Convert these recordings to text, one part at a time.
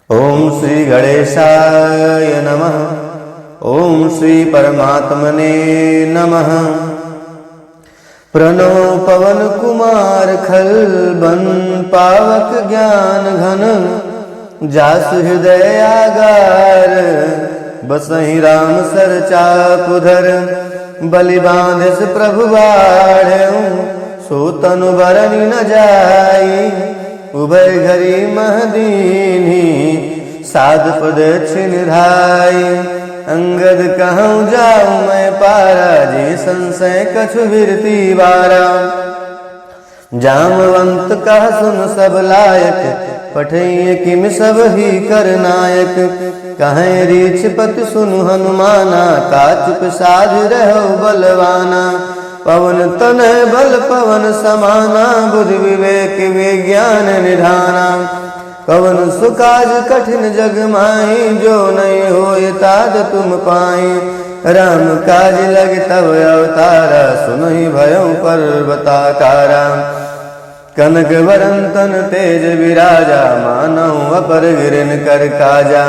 ओम श्री गणेशाय नमः। ओम श्री परमात्मने नमः। प्रणो पवन कुमार खल बन पावक ज्ञान घन, जास हृदय आगार बसहि राम सर चापुधर। बलि बांधिस प्रभु बाढ़ऊ, सो तनु बरनि न जाई। उभय घरी महदीनी, साध पद छिन धाई। अंगद कहूँ जाऊँ मैं पारा, जे संशय कछु बिरती बारा। जामवंत कह सुन सब लायक, पठैय किम सब ही कर नायक। कहें रीछ पति सुनु हनुमाना, का चुप साध रहो बलवाना। पवन तनय बल पवन समाना, बुद्धि विवेक विज्ञान निधाना। कवन सुकाज कठिन जग माही, जो नहीं होय ताद तुम पाई। राम काज लग तब अवतारा, सुनहि भयउ पर्वताकारा। कनक वरन तन तेज विराजा, मानहु अपर गिरन कर काजा।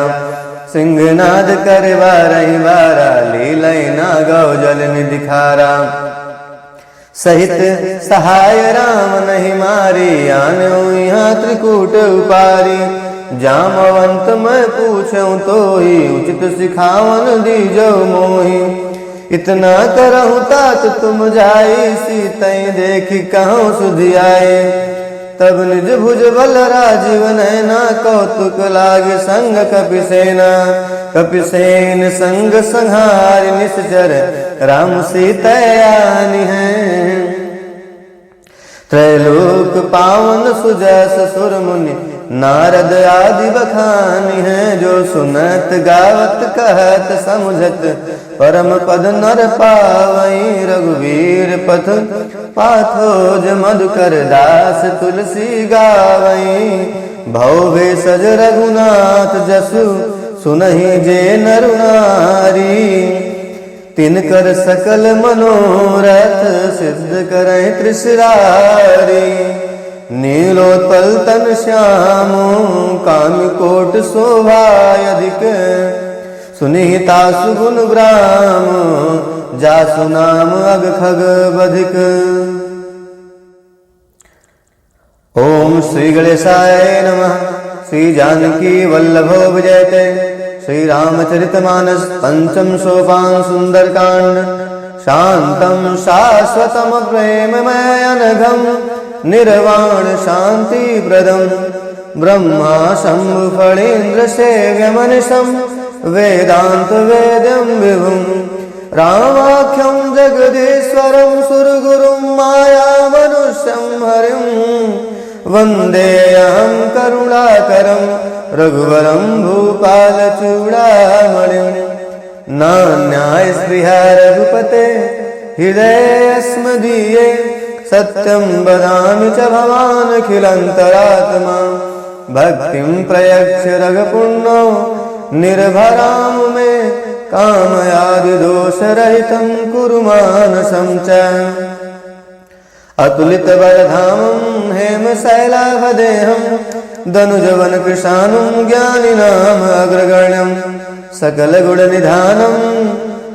सिंहनाद कर बारहि बारा, लीलय ना गौ जल निधिखारा। सहित सहाय राम नहीं मारी, आनऊ यहाँ त्रिकूट उपारी। जामवंत मैं पूछऊँ तो ही, उचित सिखावन दीजो मोहि। इतना करहु तात तुम जाई, सीतई देखी कहूँ सुधियाए। तब निज भुज बल राजीव नैना, कौतुक लागे संग कपिसेना। कपिसेन संग संहार निश्चर, राम सीतयानि हैं। त्रैलोक पावन सुजस सुर मुनि, नारद आदि बखानी हैं। जो सुनत गावत कहत समुझत, परम पद नर पावई। रघुवीर पथ पाथोज मधुकर, दास तुलसी गावई। भव भेषज रघुनाथ जसु, सुनहि जे नर नारी। तिनकर सकल मनोरथ, सिद्ध करहि त्रिशरारी। नीलोत्पल तन श्यामो, कामी कोट शोभा अधिक। सुनिहिता सुगुण ब्राह्म, जासु नाम अग खग बधिक। ओम श्री गणेशाय नमः। श्री जानकी वल्लभो विजयते, श्री रामचरितमानस पंचम सोपान सुंदरकांड। शांतम शाश्वतम प्रेममय अनघम, निर्वाण शांति प्रदम। ब्रह्मा शंभु फणीन्द्र सेव्यमनिशम, वेदांत वेद्यम विभुम। रामाख्यम जगदीश्वरम, सुरगुरुम माया मनुष्यम हरिम। वंदेऽहं करुणाकरं, रघुवरं भूपाल चूड़ामणिम्। नान्याय स्पृहा रघुपते, हृदयेऽस्मदीये। सत्यं वदामि च भवानखिलन्तरात्मा। भक्तिं प्रयच्छ रघुपुण्यो, निर्भरां मे। कामयादिदोषरहितं कुरु मानसं च। अतुलित बलधामं हेम शैलाभदेहं, दनुजवन कृशानुं ज्ञानिनाम अग्रगण्यं। सकल गुण निधानं,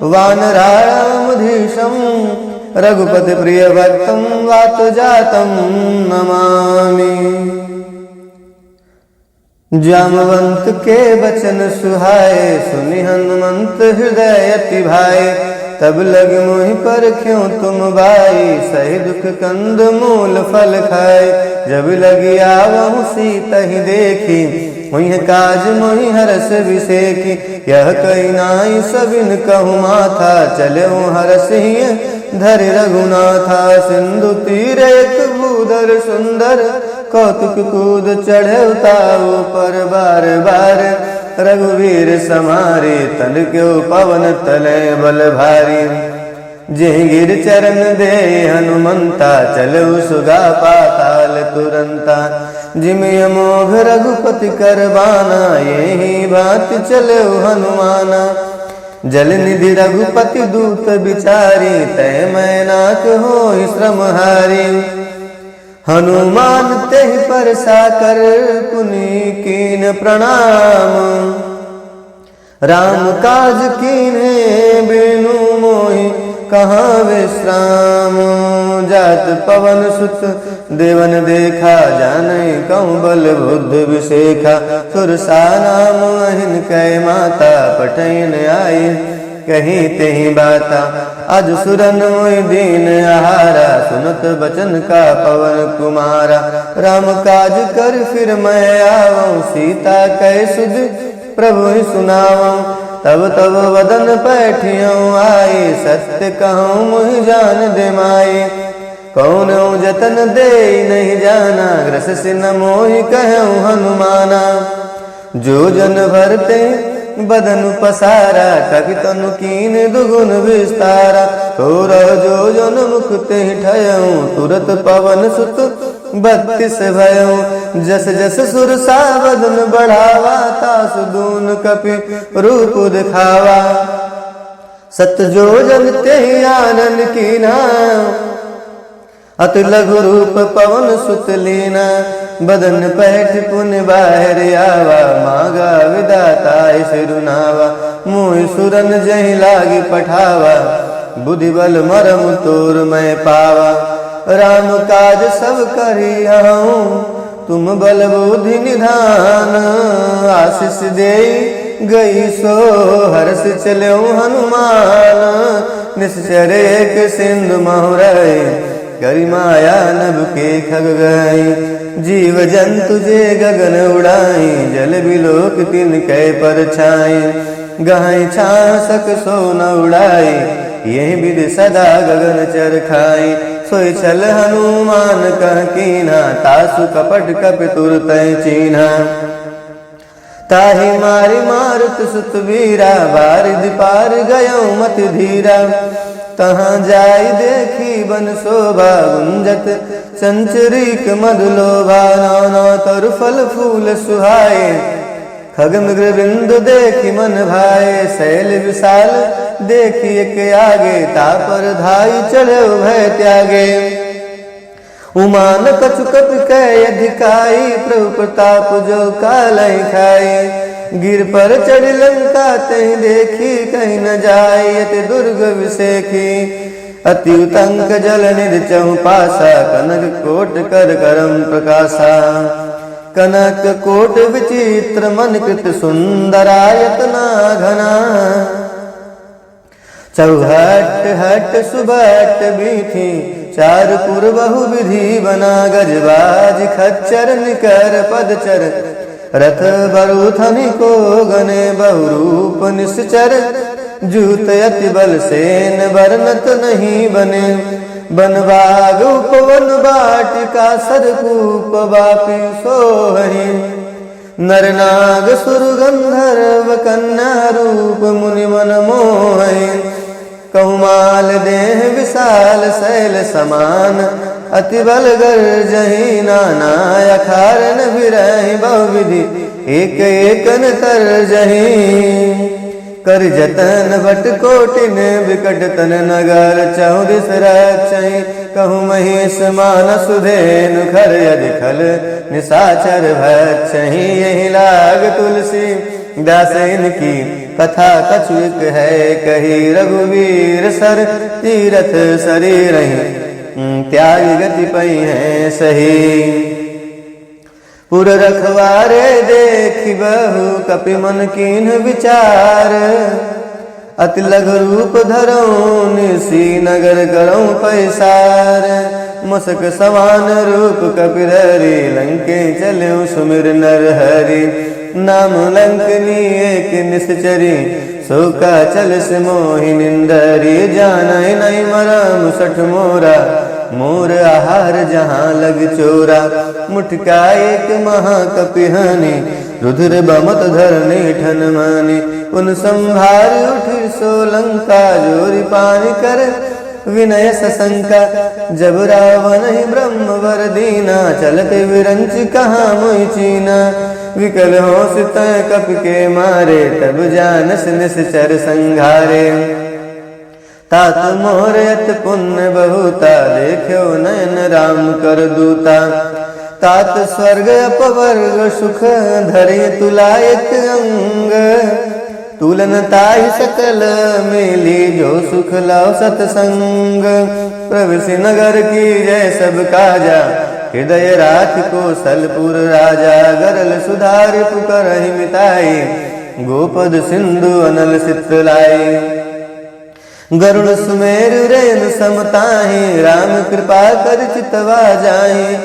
वानराणामधीशं। रघुपति प्रिय भक्तं, वातजातं नमामि। जामवंत के बचन सुहाए, सुनि हनुमंत हृदय अति भाए। तब लग मोहि पर क्यों तुम बाई, सही दुख कंद मूल फल खाए। जब लगी आवहु सीतहि देखी, हुई काज मोहि हरस विसेखी। यह कही नाई सबिन कहूँ माथा, चले हरस ही धरि रघुनाथा। सिंधु तीर एक भूधर सुंदर, कौतुक कूद चढ़े उताऊ पर बार बार। रघुवीर समारे, तन क्यों पवन तले बल भारी। जेहि गिर चरण दे हनुमंता, चलऊ सुगा पाताल तुरंता। जिम अमोघ रघुपति करबाना, यही बात चलऊ हनुमाना। जल निधि रघुपति दूत बिचारी, तय मैनाक होई श्रमहारी। हनुमान तेहि परसा कर पुनि कीन प्रणाम। राम काज कीन्हे बिनु मोहि कहाँ विश्राम। जात पवन सुत देवन देखा जानै कहूँ बल बुद्ध विशेखा। सुरसा नाम अहिन कै माता पठैन आई। कहीं तेहि बाता अज सुरन मोहि दीन आहारा। सुनत बचन का पवन कुमारा। राम काज कर फिर मैं आवऊँ सीता कै सुध प्रभु ही सुनावऊँ। तब तब वदन पैठियों आई सत्य कहूँ मुहि जान दे माई। कौन जतन दे नहीं जाना ग्रस सिन मोहि कहूँ हनुमाना। जो जन भरते बदन पसारा कपि तनु कीन दुगुन विस्तारा। तोर जो जन मुख ते ठयऊँ तुरत पवन सुत 32 भयऊँ। जस जस सुरसा बदन बढ़ावा तासु दून कपि रूप दिखावा। सत जो जन ते आनन कीना अति लघु रूप पवन सुत लीना। बदन पैठ पुन बाहर आवा मांगा विदाता सिरुनावा। मुँह सुरन जहि लागी पठावा बुद्धि बल मरम तोर मैं पावा। राम काज सब करियाऊँ तुम बल बुद्धि निधान। आशीष दे गई सो हर्ष चल्यों हनुमान। निश्चर एक सिंधु महुरई करि माया नभ के खग गई। जीव जंतु जे गगन उड़ाई जल बिलोक तिन कै परछाई। गहाई छासक सो न उड़ाई यही विधि सदा गगन चर खाई। सोई छल हनुमान कह कीना तासु कपट कपि तुरत चीन्हा। ताहि मारि मारुत सुत वीरा बारिधि पार गयऊँ मति धीरा। तहाँ जाई देखी बन शोभा गुंजत चंचरीक मधुलोभा। नाना तरु फल फूल सुहाए खग मृग बिंदु देखी मन भाए। शैल विशाल देखी एक आगे तापर धाई चढ़े भय त्यागे। उमान कछु कपि कै अधिकाई प्रभु प्रताप जो कालै खाई। गिर पर चढ़ लंका तहि देखी कहीं न जाय अति दुर्ग विसेखी। अति उतंक जल निधि चहु पासा कनक कोट कर करम प्रकाशा। कनक कोट विचित्र मन कृत सुंदरायतना घना। चौहट हट सुबट बीथी चारपुर बहु विधि बना। गजबाज खच्चर निकर पदचर रथ बरुथनि को गने बहुरूप निश्चर। जूत अति बल सेन वर्णत नहीं बने। बनबाग उपवन बाटिका सरकूप बापी सोहरी। नरनाग सुर गंधर्व कन्या रूप मुनि मन मोहि। कहुमाल देह विशाल शैल समान अति बल गर्जहि। नाना अखारन बिरहि बहुविधि एक एकन तरजहि। कर जतन भट कोटिन विकट तन नगर चहु दिस रक्षहि। कहु महेश मान सुधेनु खर यदि खल निशाचर भक्षहि। यही लाग तुलसी दास इनकी कथा कछुक है कही। रघुवीर सर तीरथ शरीर त्याग गति पई है सही। पुर रखवारे देखी बहु कपि मन कीन्ह विचार। अति लघु रूप धरऊँ निसी नगर करऊँ पैसार। मसक समान रूप कपिरहरि लंके चल्यूँ सुमिर नर हरि। नाम लंकनी एक निश्चरी सोका चल से मोहि निंदरी। जानय नहीं मरम सठ मोरा मोर आहार जहाँ लग चोरा। मुठका एक महाकपिहानी रुधिर बमत धरनी ठन मानी। उन संभार उठि सो लंका जोरी पानी कर विनय सशंका। जब रावण ही ब्रह्म वर दीना चलते विरंच कहाँ मोहि चीना। विकल हो सित कपि के मारे तब जानस निश्चर संघारे। तात मोर अति पुण्य बहुता, देखो नयन राम कर दूता। तात स्वर्ग अपवर्ग सुख, धरि तुला एक अंग। तुलन ताहि सकल मिली, जो सुख लाओ सतसंग। प्रभु नगर की जय सब काजा, हृदय राख कौशलपुर राजा। गरल सुधारि पुकारहि मिताई, गोपद सिंधु अनल चित्र लाई। गरुड़ सुमेरु रेणु समताहि, राम कृपा कर चितवा जाहि।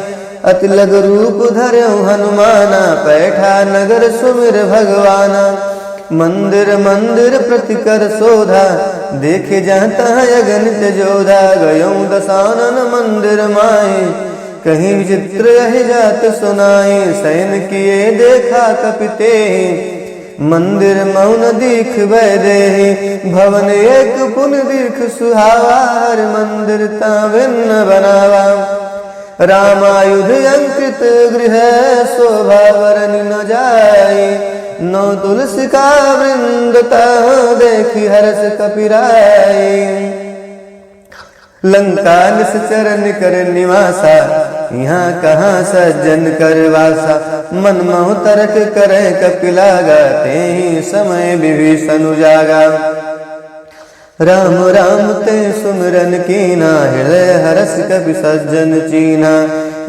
अति लघु रूप धरऊ हनुमाना, पैठा नगर सुमिर भगवाना। मंदिर मंदिर प्रति कर शोधा, देखे जहाँ तहाँ अगणित जोधा। गयऊँ दसानन मंदिर माहि, कहीं विचित्र यही जात सुनाई। सैन किए देखा कपिते, मंदिर मौन दीख वैदेही। भवन एक पुन दीख सुहावा, हर मंदिर ता भिन्न बनावा। रामायुध अंकित गृह, शोभा वरनि न जाई। नौ तुलसी का वृंद देखी हर्ष कपिराई। लंका निश्चर निकर निवासा, यहाँ कहाँ सज्जन कर वासा। मन मोह तरक करे कपिलागा, ते ही समय विभीषण उजागा। राम राम ते सुमिरन कीना, हृदय हरस कपि सज्जन चीना।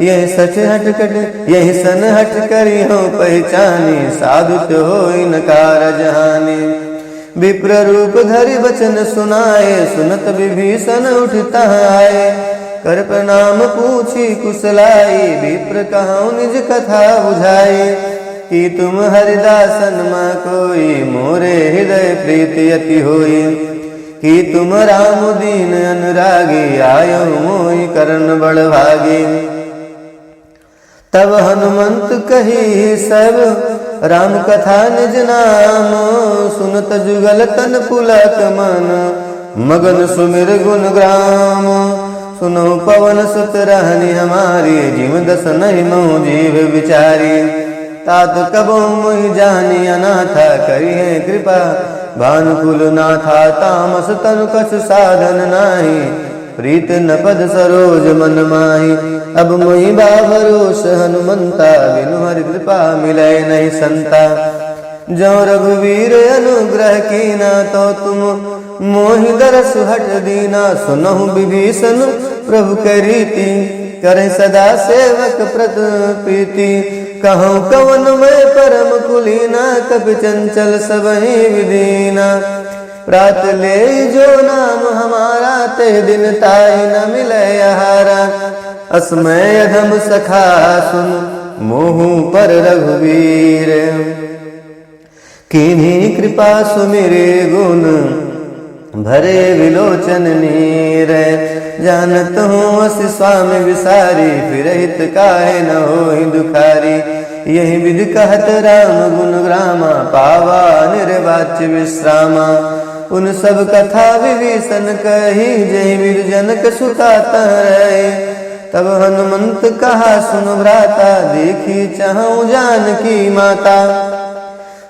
यही सच हट कट यही सन हट करी हो पहचानी, साधुत हो इनकार जहानी। विप्र रूप धरि बचन सुनाए, सुनत विभीषण उठता आए। कर प्रणाम पूछी कुशलाई, विप्र कहूँ निज कथा बुझाई। कि तुम हरिदासन मा कोई, मोरे हृदय प्रीति अति होई। कि तुम राम दीन अनुरागी, आयो मोहि करन बड़ भागी। तब हनुमंत कही सब, राम कथा निज नाम। सुनत जुगल तन पुलक मन, मगन सुमिर गुण ग्राम। सुनो पवन सुत रहनी हमारी, जीव दस नहीं मोह जीव विचारी। तात कबो मोहि जानी अनाथा, करी है कृपा भानुकुल नाथा। तामस तनु कछु साधन नाही, प्रीत न पद सरोज मन माही। अब मोहि बा भरोस हनुमंता, बिनु हरि कृपा मिलै नहीं संता। जो रघुवीर अनुग्रह कीना, तो तुम मोहि दरस हट दीना। सुनहु विभीषण प्रभु के रीति, करे सदा सेवक प्रत प्रीति। कहूँ कवन में परम कुलीना, कपि चंचल सबहि विदीना। प्रात ले जो नाम हमारा, ते दिन ताहि न मिलै आहारा। असमय अधम सखा सुन, मोहु पर रघुवीर। किन्हीं कृपा सुमिरे गुण, भरे विलोचन नीर। जानत हूँ अस स्वामी विसारी, फिर हित काहे न होहि दुखारी। यही विधि कहत राम गुण ग्रामा, पावा निर्वाच्य विश्रामा। उन सब कथा विभीषण कही, जय वीर जनक सुता रहे। तब हनुमंत कहा सुन भ्राता, देखी चाहूं जानकी माता।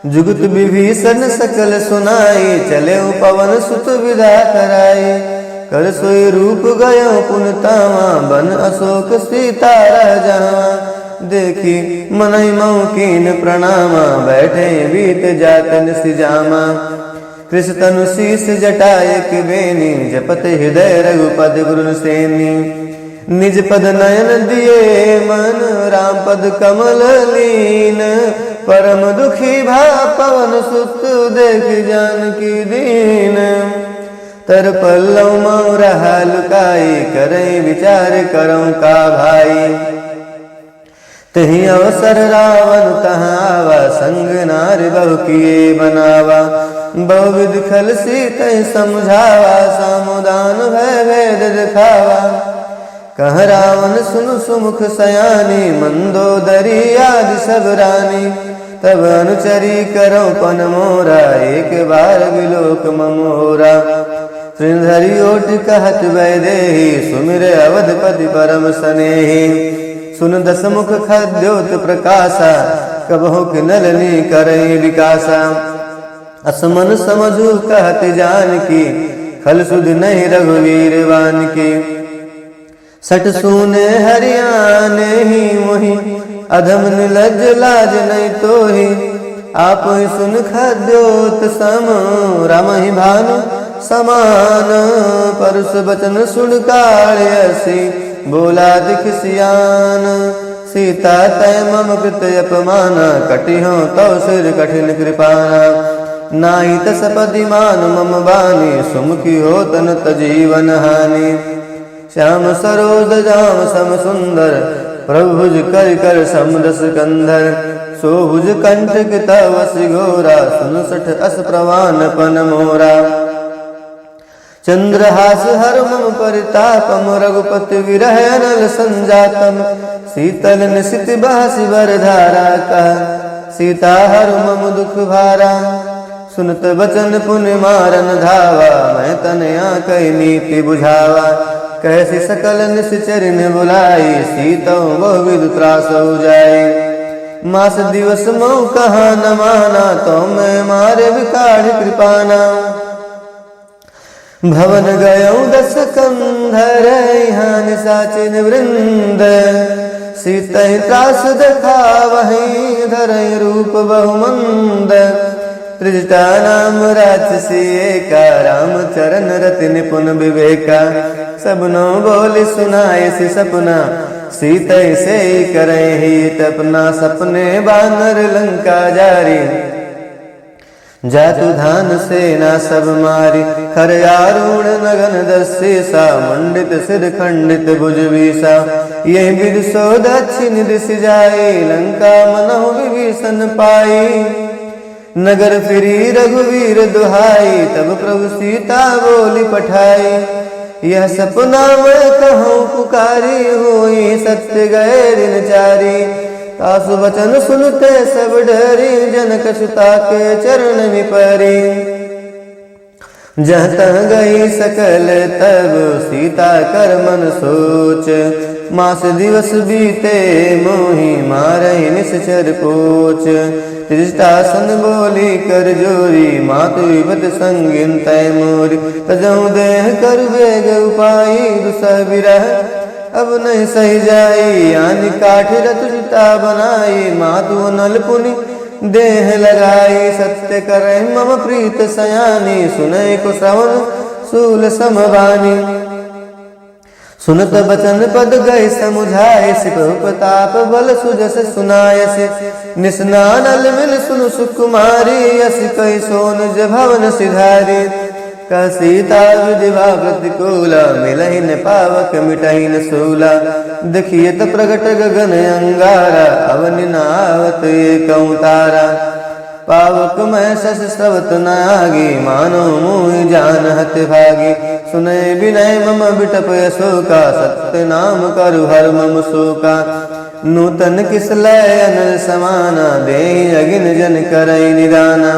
जुगत विभीषण सकल सुनाई, चले पवन सुत विदा कराई। कर सोई रूप गयो पुन तावा, बन अशोक सीता रह जावा। देखी मनई मौकीन प्रणामा, बैठे बीत जातन सिजामा। कृष तनु शीस जटायक बेनी, जपत हृदय रघुपद गुरुन सेनी। निज पद नयन दिए मन, राम पद कमल लीन। परम दुखी भा पवन सुत, देख जानकी दीन। तर पल्लव मऊ रहा लुकाई, करई विचार करऊँ का भाई। तही अवसर रावण तहाँ आवा, संग नारी बहु किए बनावा। बहुविध खल सीत समझावा, सामुदान भय भेद दिखावा। कह रावण सुन सुमुख सयानी, मंदोदरी आदि सब रानी। तब अनुचरी करो पन मोरा, एक बार विलोक ममोरा। श्रृंधरि ओट कहत वैदेही, सुमिर अवधपति परम स्नेही। सुन दसमुख खद्योत प्रकाशा, कबहु नलनी करई विकासा। असमन समझू कहत जानकी, खल सुध नहीं रघुवीर वान के। सट सूने हरियाणे ही मोहि अधम निलज लाज नहीं तो ही। आप ही सुन खद्योत सम राम ही भानु समान। परुष बचन सुन काळयसी बोला दिख सियान। सीता तय मम कृत अपमान कटिहो तो सिर कठिन कृपाना। नाई तस पदिमान मम बानी सुमुखी हो तन तजीवन हानि। श्याम सरोज जाम सम सुंदर प्रभुज कर कर समरस कंधर। सोभुज कंठ कृतवसि घोरा सुनसठ अस प्रवान पन मोरा। चंद्रहास हर मम परितापम रघुपति विरह अनल संजातम। शीतल निशित बहसि वरधारा कह सीता हर मम दुख भारा। सुनत बचन पुण्य मारन धावा मैं तनया कई नीति बुझावा। कैसी सकल निश्चरिन बुलाई सीतों बहु विधु त्रास जाए। मास दिवस मऊ कहा न माना तो मैं मारे विकाढ़ कृपाना। भवन गयऊ दस कंधर यहाँ निशाचिन वृंद। सीतहि त्रास देखा वहीं धरई रूप बहुमंद। त्रिजटा नाम राक्षसी एका राम चरण रति निपुण विवेका। सबनो बोली सुनाए सी सपना सीतै से करे हित अपना। सपने बानर लंका जारी जातु धान सेना सब मारी। खर आरूढ़ नगन दस्यसा मंडित सिर खंडित भुज वीसा। यही विद सो दक्षिण दिश जाए लंका मनहु विभीषण पाई। नगर फिरी रघुवीर दुहाई तब प्रभु सीता बोली पठाई। यह सपना मैं कहूँ पुकारी हुई सत्य गए दिन चारी। तासु वचन सुनते सब डरी जनक सुता के चरण में परी। जहाँ तह गई सकल तब सीता कर मन सोच। मास दिवस बीते मोहि मारहि निश्चर पोच। त्रिजटासन बोली कर जोरी मातु विपत संगिन तय मोरी। तजहु देह कर वेग उपाई दुसह विरह अब नहीं सही जाई। यानी काठ रतुता बनाई मातु नल पुनि देह लगाई। सत्य करे मम प्रीत सयानी सुनय को श्रवण सूल समवानी। सुनत बचन पद गए समुझाए सिपहु प्रताप बल सुजस सुनायसे। निस्नानल मिल सुनु सुकुमारी यस कई सोन भवन सिधारी। कह सीता विधिवा प्रतिकूला मिलहि न पावक मिटहि न सूला। देखिए त प्रगट गगन अंगारा अवनि नावत एकौ तारा। पावक मैं शश स्रवत न आगी मानो मुहि जान हत भागी। सुनय विनय मम बिटप अशोका सत्य नाम करु हर मम शोका। नूतन किस लय अनल समाना देहि अगिन जन करई निदाना।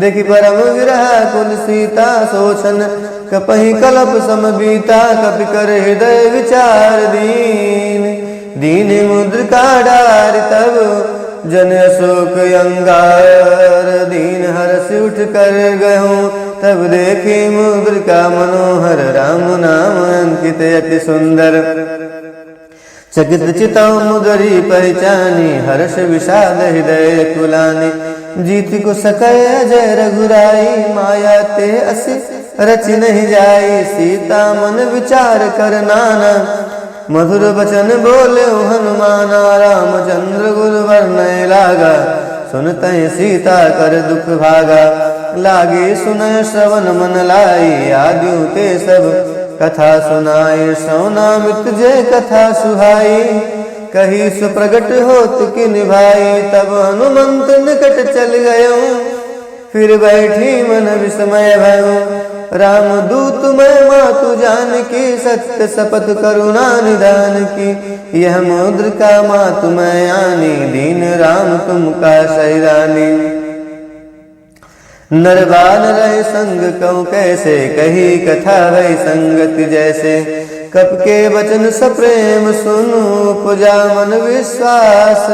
देखि परम विरह कुल सीता सोचन कपहि कलप सम बीता। कपि कर हृदय विचार दीन दीन मुद्रिका डारि तब जन अशोक अंगार। दीन हरष उठ कर गहूँ तब देखी मुद्रिका मनोहर। राम नाम अंकित अति सुंदर। चकित चितौ मुदरी पहचानी हर्ष विषाद हृदय कुलानी। जीत को सकय अजय रघुराई माया ते असि रचि नहीं जाई। सीता मन विचार कर नाना मधुर बचन बोले हनुमाना। रामचंद्र गुरु वर्णय लागा सुनतहि सीता कर दुख भागा। लागे सुनय श्रवण मन लाई आद्यु ते सब कथा सुनाए। सौनामित जय कथा सुहाई कही सुप्रगट होत कि निभाई। तब हनुमंत निकट चल गयो फिर बैठी मन विस्मय भयो। राम दूत मैं मातु जानकी सत्य शपथ करुणा निदान की। यह मुद्रिका मातु मैं आनी दीन राम तुम का सैरानी। नरवान रहे संग कहूँ कैसे कही कथा भई संगति जैसे। कप के वचन सप्रेम सुनु पुजा मन विश्वास।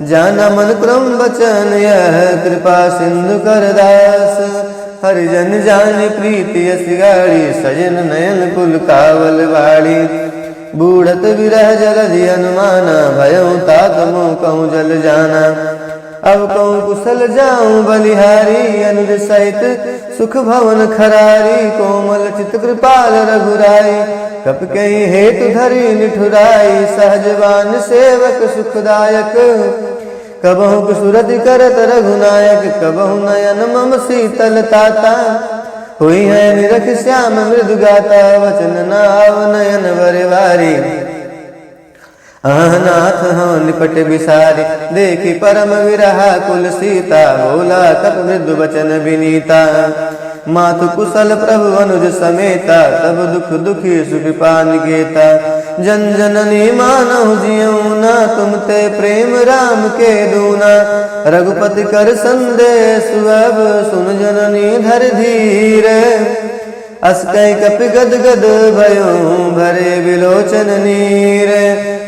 जाना मन क्रम वचन यह कृपा सिंधु कर दास। हरिजन जान प्रीति यस गाड़ी सजन नयन पुल कावल बाड़ी बूढ़त विरह जलधि अनुमाना भयऊ तात मोह कहूँ जल जाना अब कहूँ कुशल जाऊं बलिहारी अनुज सहित सुख भवन खरारी कोमल चित कृपाल रघुराई कप कहीं हेतु धरी निठुराई सहजवान सेवक सुखदायक कबहु कुसुरति करत रघुनायक कबहु नयन मम शीतल ताता हुई है निरख श्याम मृदु गाता वचन नाव नयन बरवारी नाथ हाँ निपट बिसारी देखी परम विरहा कुल सीता बोला कप मृदु वचन विनीता मातु कुशल प्रभु अनुज समेता तब दुख दुखी सुकृपा निकेता जन जननी मानहु जियऊ ना तुम ते प्रेम राम के दूना रघुपति कर संदेश अब सुन जननी धर धीर अस कई कपि गद गद भयो भरे विलोचन नीर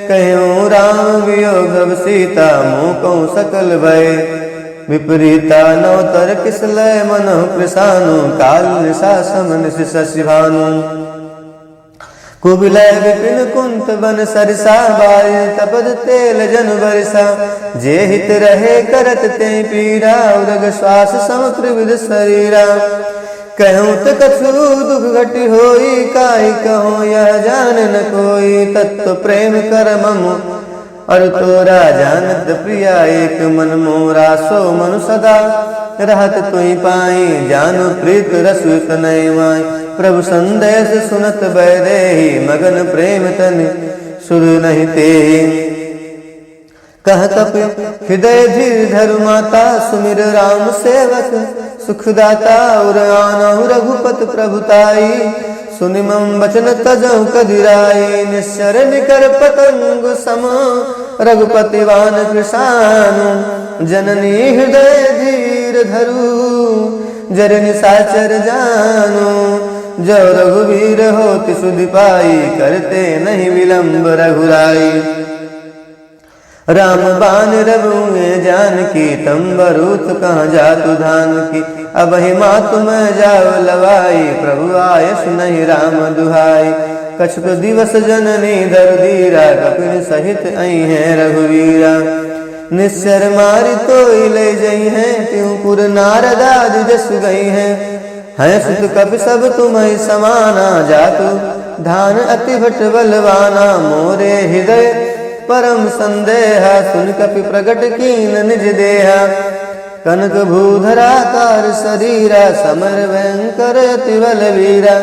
कहूँ राम वियोग अब सीता मुँह कहूँ सकल भय विपरीता नवतर किसलय मनः प्रसानु काल निशा समन शशि भानु कुबिलय विपिन कुंत बन सरिसा बाय तपद तेल जन बरसा जे हित रहे करत ते पीरा उरग श्वास सम त्रिविध शरीरा कहूँ तो कछु दुख घटी होई काई कहूँ यह जान न कोई तत्व प्रेम कर ममु और तोरा जानत प्रिया एक मन मोरा सो मनु सदा रहत तुई पाई जानु प्रीत रसु तनय माय प्रभु संदेश सुनत बैदेही मगन प्रेम तन सुर नहीं ते कह कपि हृदय धीर धरु माता सुमिर राम सेवक सुखदाता और आनहु रघुपत प्रभुताई सुनि मम वचन तजहु कदिराई निश्चर निकर पतंग सम रघुपति वान कृशानु जननी हृदय धीर धरु जर निशाचर जानु जो रघुवीर होति सुधि पाई करते नहीं विलंब रघुराई राम बान रघुए जानकी तंबरूथ कहाँ जातु धान की अब ही मातु मैं जाव लवाई प्रभु आय सुनहि राम दुहाई कछुक दिवस जननी दर दीरा कपिन सहित आई है रघुवीरा निश्चर मारी तो ले जई है त्यों पुर नारदादि जस गई है सुत कपि सब तुम्हें समाना जातु धान अति भट बलवाना मोरे हृदय परम संदेहा सुन कपि प्रगट कीन निज देहा कनक भूधराकार शरीरा समर भयंकर अति बलवीरा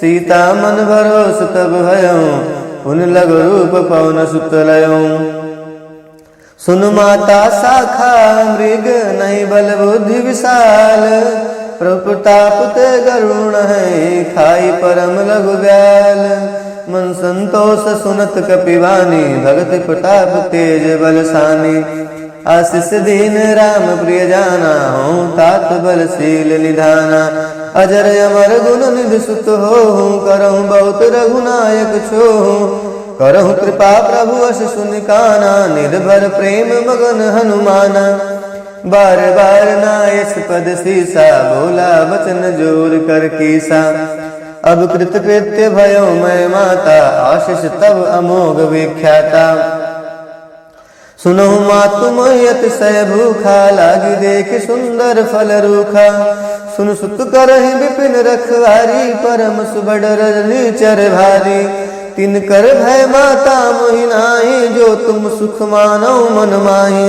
सीता मन भरोस तब भयऊ उन लग रूप पवन सुत लयऊ सुन माता शाखा मृग नहीं बल बुद्धि विशाल प्रताप ते गरुण है खाई परम लघु ब्याल मन संतोष सुनत कपिवानी भगत प्रताप तेज बलसानी आशीष दीन राम प्रिय जाना हूँ तात बलशील निधाना अजर अमर गुण निधि सुत हो करहु बहुत रघुनायक छो करहु कृपा प्रभु अस सुनिकाना निर्भर प्रेम मगन हनुमाना बार बार नायस पद सीसा बोला वचन जोर कर कीसा अब कृत कृत्य भयो मैं माता आशीष तब अमोघ विख्याता सुनो मातु मोयत सह भूखा लागी देख सुंदर फल रूखा सुन सुत करहि विपिन रखवारी परम सुबड़ रजनी चर भारी तिन कर भय माता मोहि नाहि जो तुम सुख मानो मन माहि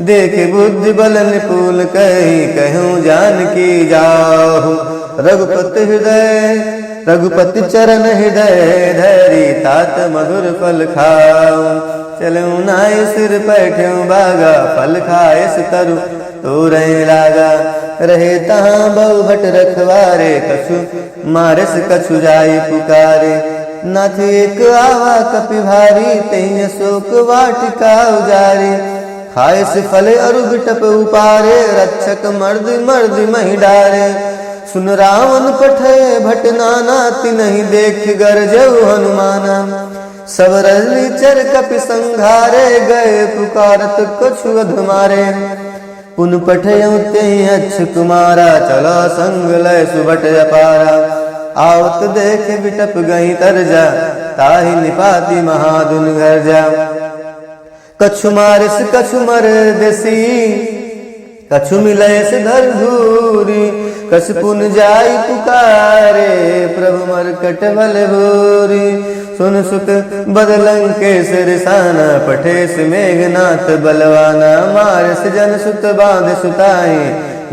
देखे बुद्धि बल निपुल कही कहूँ जानकी जाहु रघुपति चरण हृदय धरी तात मधुर फल खाओ चलूं नाय सिर बैठूं बागा फल खाए तरु तो रहे लागा रहे तहाँ बहु भट रखवारे कछु मारस कछु जाय पुकारे नाथ एक आवा कपि भारी तेय शोक वाटिका उजारे खाए से फले अरु बिटप उपारे रक्षक मर्द मर्द मही डारे सुन रावण पठे भट नाना तिनहि देख गरजऊ हनुमाना सब रजनी चर कपि संघारे गए पुकारत कछु अधमारे पुन पठयऊ ते अच्छ कुमारा, चला संग लय सुबट अपारा। आवत देख बिटप गई तरजा, ताहि निपाति महादुन घर जा। कछु मारिस कछु मर देसी, कछु मिलैस धर धूरी। कछ पुन जाई पुकारे, प्रभु मरकट भल भूरी। सुन सुत बदलं के सिरसाना, पठेस मेघनाथ बलवाना। मारस जन सुत बांध सुताई,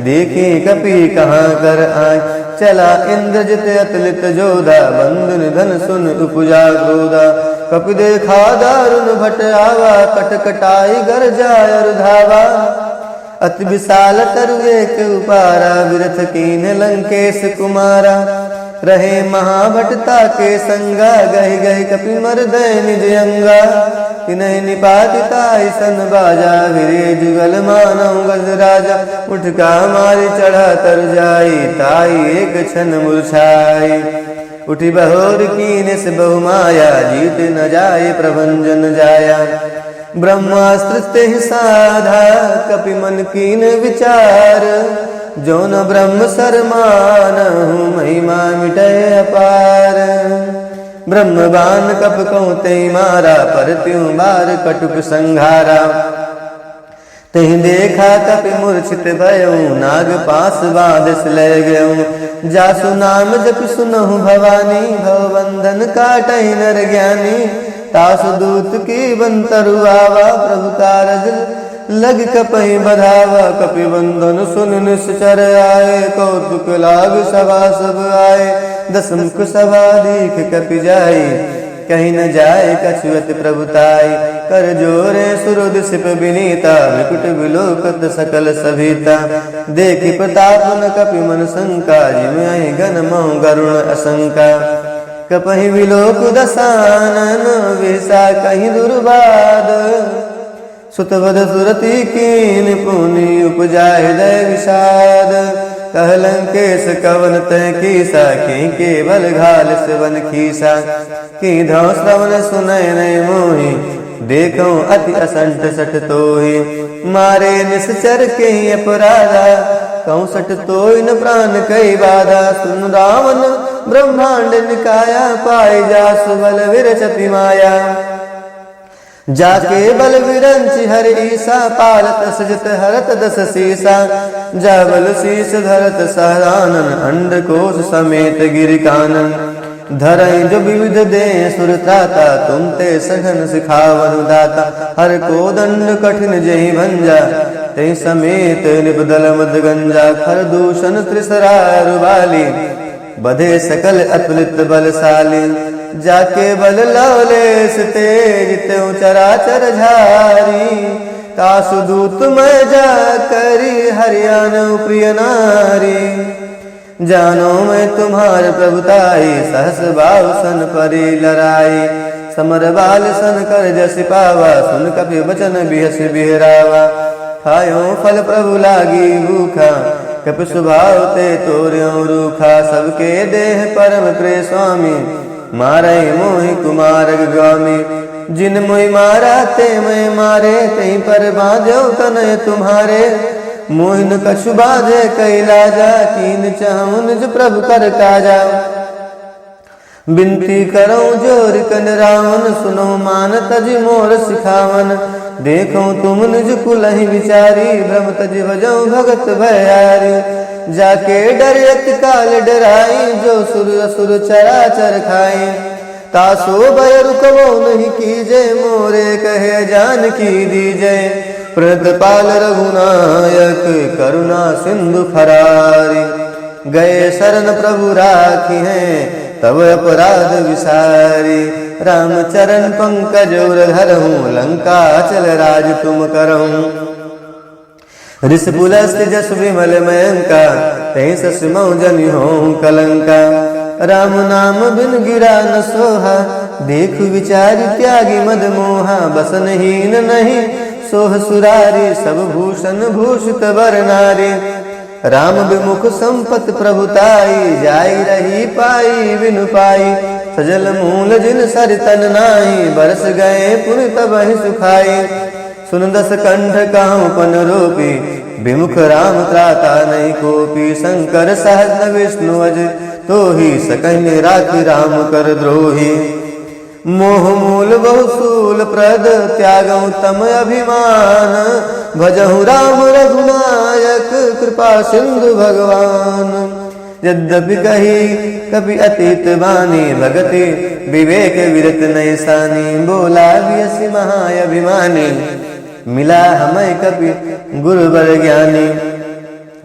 देखी कपि कहाँ कर आए। चला इंद्रजित अतुलित जोधा, बंधु निधन सुन उपजा क्रोधा। कपि देखा दारुण भट आवा, कटकटाई गर जाय और धावा। अति विशाल तरु एक उपारा, विरथ कीन लंकेश कुमारा। रहे महाभटता के संगा, गहि गहि कपि मर्दय निज अंगा। तिनहि निपातिता सन बाजा, विरे जुगल मानव गज राजा। उठका मारी चढ़ा तर जाई, ताई एक क्षण मुरछाई। उठी बहोर कीन से बहुमाया, जीत न जाए प्रभंजन जाया। ब्रह्मास्त्र ते साधा, कपि मन कीन विचार। जो न ब्रह्म सरमानहु, महिमा मिटय अपार। ब्रह्म बान कप कौते मारा, पर त्यों बार कटुक संघारा। तहि देखा कपि मूर्छित भयऊ, नाग पास बांधस लय गयऊ। जासु नाम जपि सुनहु भवानी, भवबंधन काटहि नर ज्ञानी। तासु दूत की बंतरु आवा, प्रभु कारज लग कपहि बधावा। कपि बंधन सुन निश्चर आए, कौतुक लाग सभा सब आए। दस मुख सभा दीख कपि जाई, कहीं न जाए कछुअत प्रभुताई। कर जोरे सुरुद सिप विनीता, विकुट विलोकत सकल सभीता। देखि प्रताप न कपि मन शंका, जिमहि गन महु गरुण असंका। कपहि विलोक दसानन, विषा कहीं दुर्बाद। सुतवद सुरति कीन, पुनि उपजाय हृदय विषाद। कह लंकेश कवन तह कीसा, की केवल घाल सेवन खीसा। की धौ श्रवण सुनय नय मोहि, देखो अति असंट सठ तोहि। मारे निश्चर के अपराधा, कहूँ सठ तोहि न प्राण कई बाधा। सुन रावण ब्रह्मांड निकाया, पाई जासु बल विरचति माया। जाके बल विरंच हर ईसा, पालत सजत हरत दस सीसा। जाबल शीस धरत सहरानन, अंड कोश समेत गिरि कानन। धरई जो विविध दे सुरत्राता, तुम ते सघन सिखावन दाता। हर को दंड कठिन जहि भंजा, ते समेत निपदल मद गंजा। खर दूषण त्रिसरा रुबाली, बधे सकल अतुलित बलशाली। जाके बल लवलेश तेज, त्यों चराचर झारी। तासु दूत मैं जा करी, हरियाणा प्रिय नारी। जानो मैं तुम्हार प्रभुताई, सहस बाहु सन परी लड़ाई। समर बाल सन कर जस पावा, सुन कपि वचन बिहस बिहरावा। खायो फल प्रभु लागी भूखा, कपि स्वभाव ते तोर्यों रूखा। सबके देह परम प्रिय स्वामी, मारे मोहि कुमार गामी। जिन मोहि मारा ते मैं मारे, तहीं पर बांधो तनय तुम्हारे। मोहिन कछु बाधे कैलाजा, कीन चाहूं निज प्रभु कर काजा। बिनती करो जोर कन रावण, सुनो मान तज मोर सिखावन। देखो तुम निज कुलहि विचारी, भ्रम तज भजो भगत भयारी। जाके डरियत काल डराई, जो सुर असुर चराचर खाई। तासो भय रुकवो नहीं कीजे, मोरे कहे जान की दीजे। प्रतिपाल रघुनायक, करुणा सिंधु खरारी। गए शरण प्रभु राखी हैं, तब अपराध विसारी। रामचरण पंकज उर धरहूँ, लंका चल राज तुम करहूँ। ऋष पुलस्त जस विमल मयंका, तहीं सस मऊ जनि हों कलंका। राम नाम बिन गिरा न सोहा, देख विचारि त्यागी मद मोहा। बसनहीन नहीं सोह सुरारी, सब भूषण भूषित वर नारी। राम विमुख संपत प्रभुताई, जाई रही पाई बिनु पाई। सजल मूल जिन सर तन नाई, बरस गए पुन तबहि सुखाई। सुन दस कंठ कहूँ पन रूपी, विमुख राम त्राता नहीं कोपी, शंकर सहज विष्णु अज तो ही सकहि राखि राम कर द्रोही। मोह मूल बहुसूल प्रद त्यागहु तम अभिमान, भजहु राम रघुनायक कृपा सिंधु भगवान। यद्यपि कही कपि अतीत बानी, भगति विवेक विरत नहीं सानी, बोला बियसि महाअभिमानी, मिला हमें कपि गुरुवर ज्ञानी।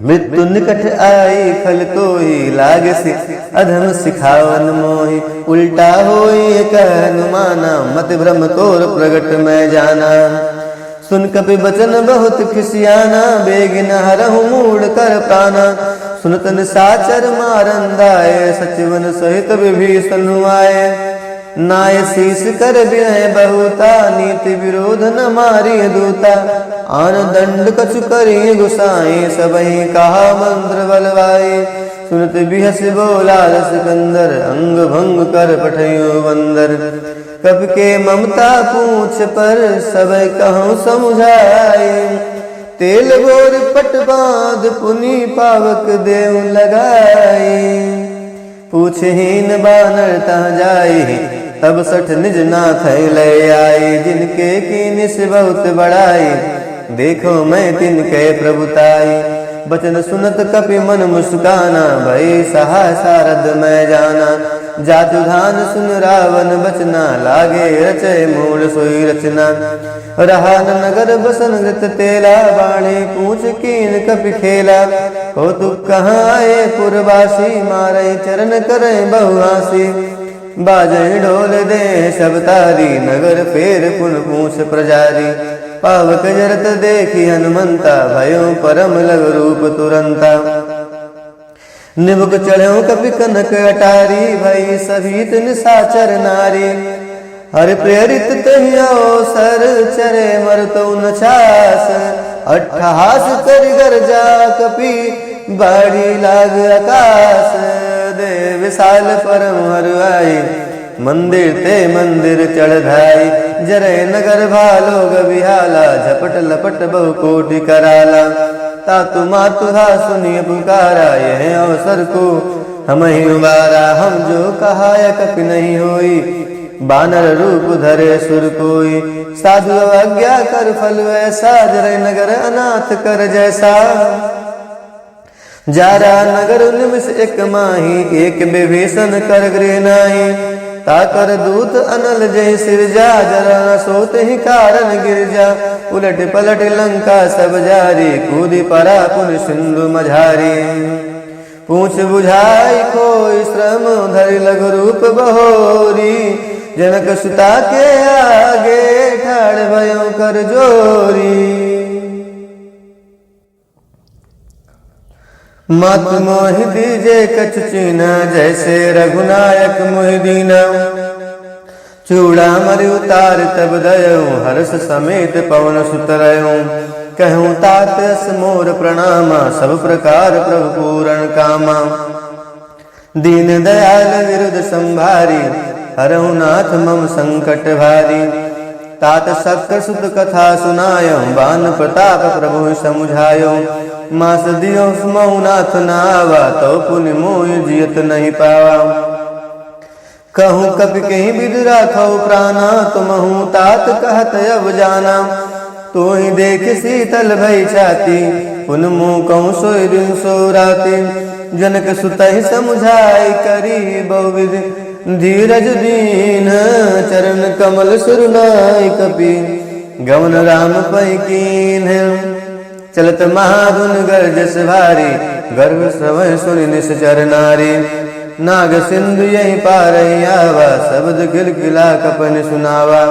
मृत्यु निकट आई खल तो ही, लागसी अधम सिखावन मोहि, उल्टा होई कहनु माना, मत भ्रम तोर प्रगट मैं जाना। सुन कपि बचन बहुत खिसियाना, बेगिन हरहु मूड कर प्राणा। सुनत निशाचर मारंदाए, सचिवन सहित विभीषण आए। नाय शीस कर विनय बहुता, नीति विरोध न मारी दूता। आन दंड कछु करी गुसाई, सबहि कहा मंत्र बलवाई। सुनत बिहस बोला सिकंदर, अंग भंग कर पठयो बंदर। कब के ममता पूछ पर, सब कहूँ समुझाई। तेल गोर पट बांध पुनि पावक देव लगाई। पूछहीन बानर तह जाई, तब सठ निज नाथ ले आए। जिनके कीन से बहुत बड़ाई, देखो मैं तिनके प्रभुताई। बचन सुनत कपि मन मुस्काना, भई सहा सारद मैं जाना। जातु धान सुन रावण बचना, लागे रचय मूल सोई रचना। रहा नगर बसन गृत तेला, बाणी पूछ कीन कपि खेला। कौतुक कहाँ आए पुरवासी, मारे चरण करे बहुआसी। बाजै ढोल दे शबतारी, नगर फेर पुन पूछ प्रजारी। पावक जरत देखी हनुमंता, भयो परम लग रूप तुरंता। निबुक चढ़ो कपि कनक अटारी, भई सभीत निशाचर नारी। हर प्रेरित तहि अवसर, चरे मरतौ न छास। अट्ठहास करि गर्जा कपि, बाड़ी लाग आकाश। दे विशाल परम हरुआई, मंदिर ते मंदिर चढ़ धाई। जरे नगर भालोग बिहाला, झपट लपट बहु कोटि कराला। तातु मातुहा सुनिय पुकारा, यह अवसर को हम ही उबारा। हम जो कहा कपि नहीं होई, बानर रूप धरे सुर कोई। साधु आज्ञा कर फल वैसा, जरे नगर अनाथ कर जैसा। जारा नगर निमिष एक माही, एक विभीषण कर गृह नाहि। ताकर दूत अनल जय सिरजा, जरा न सोत ही कारण गिरजा। उलट पलट लंका सब जारी, कूदी परा पुन सिंधु मझारी। पूछ बुझाई कोई श्रम, धरि लघु रूप बहोरी। जनक सुता के आगे, ठाड़ भयो कर जोरी। मत मोहि दीजे कछु चीना, जैसे रघुनायक मोहि दीना। चूड़ा मरि उतार तब दयऊ, हर्ष समेत पवन सुत रयऊ। कहूँ तात यस मोर प्रणामा, सब प्रकार प्रभु पूरण कामा। दीन दयाल विरुद्ध संभारी, हरहु नाथ मम संकट भारी। तात शक्र सुत कथा सुनायो, बान प्रताप प्रभु समुझायो। मास दियो स्मौ नाथ नावा, तो पुनि मोह जियत नहीं पावा। कहूँ कपि कहीं विद राखो प्राणा, तुमहु तात कहत अब जाना। तो ही देख शीतल भई छाती, पुन मुँह कहूँ सोई दिन सो राती। जनक सुतहि समुझाई करी, बहुविध धीरज दीन। चरण कमल सुरनाई कपि, गमन राम पै कीन। चलत महाधुन गर्जस भारी, गर्भ श्रवण सुनि निश्चर नारी। नाग सिंधु यही पारहि आवा, शब्द गिलगिला कपन सुनावा।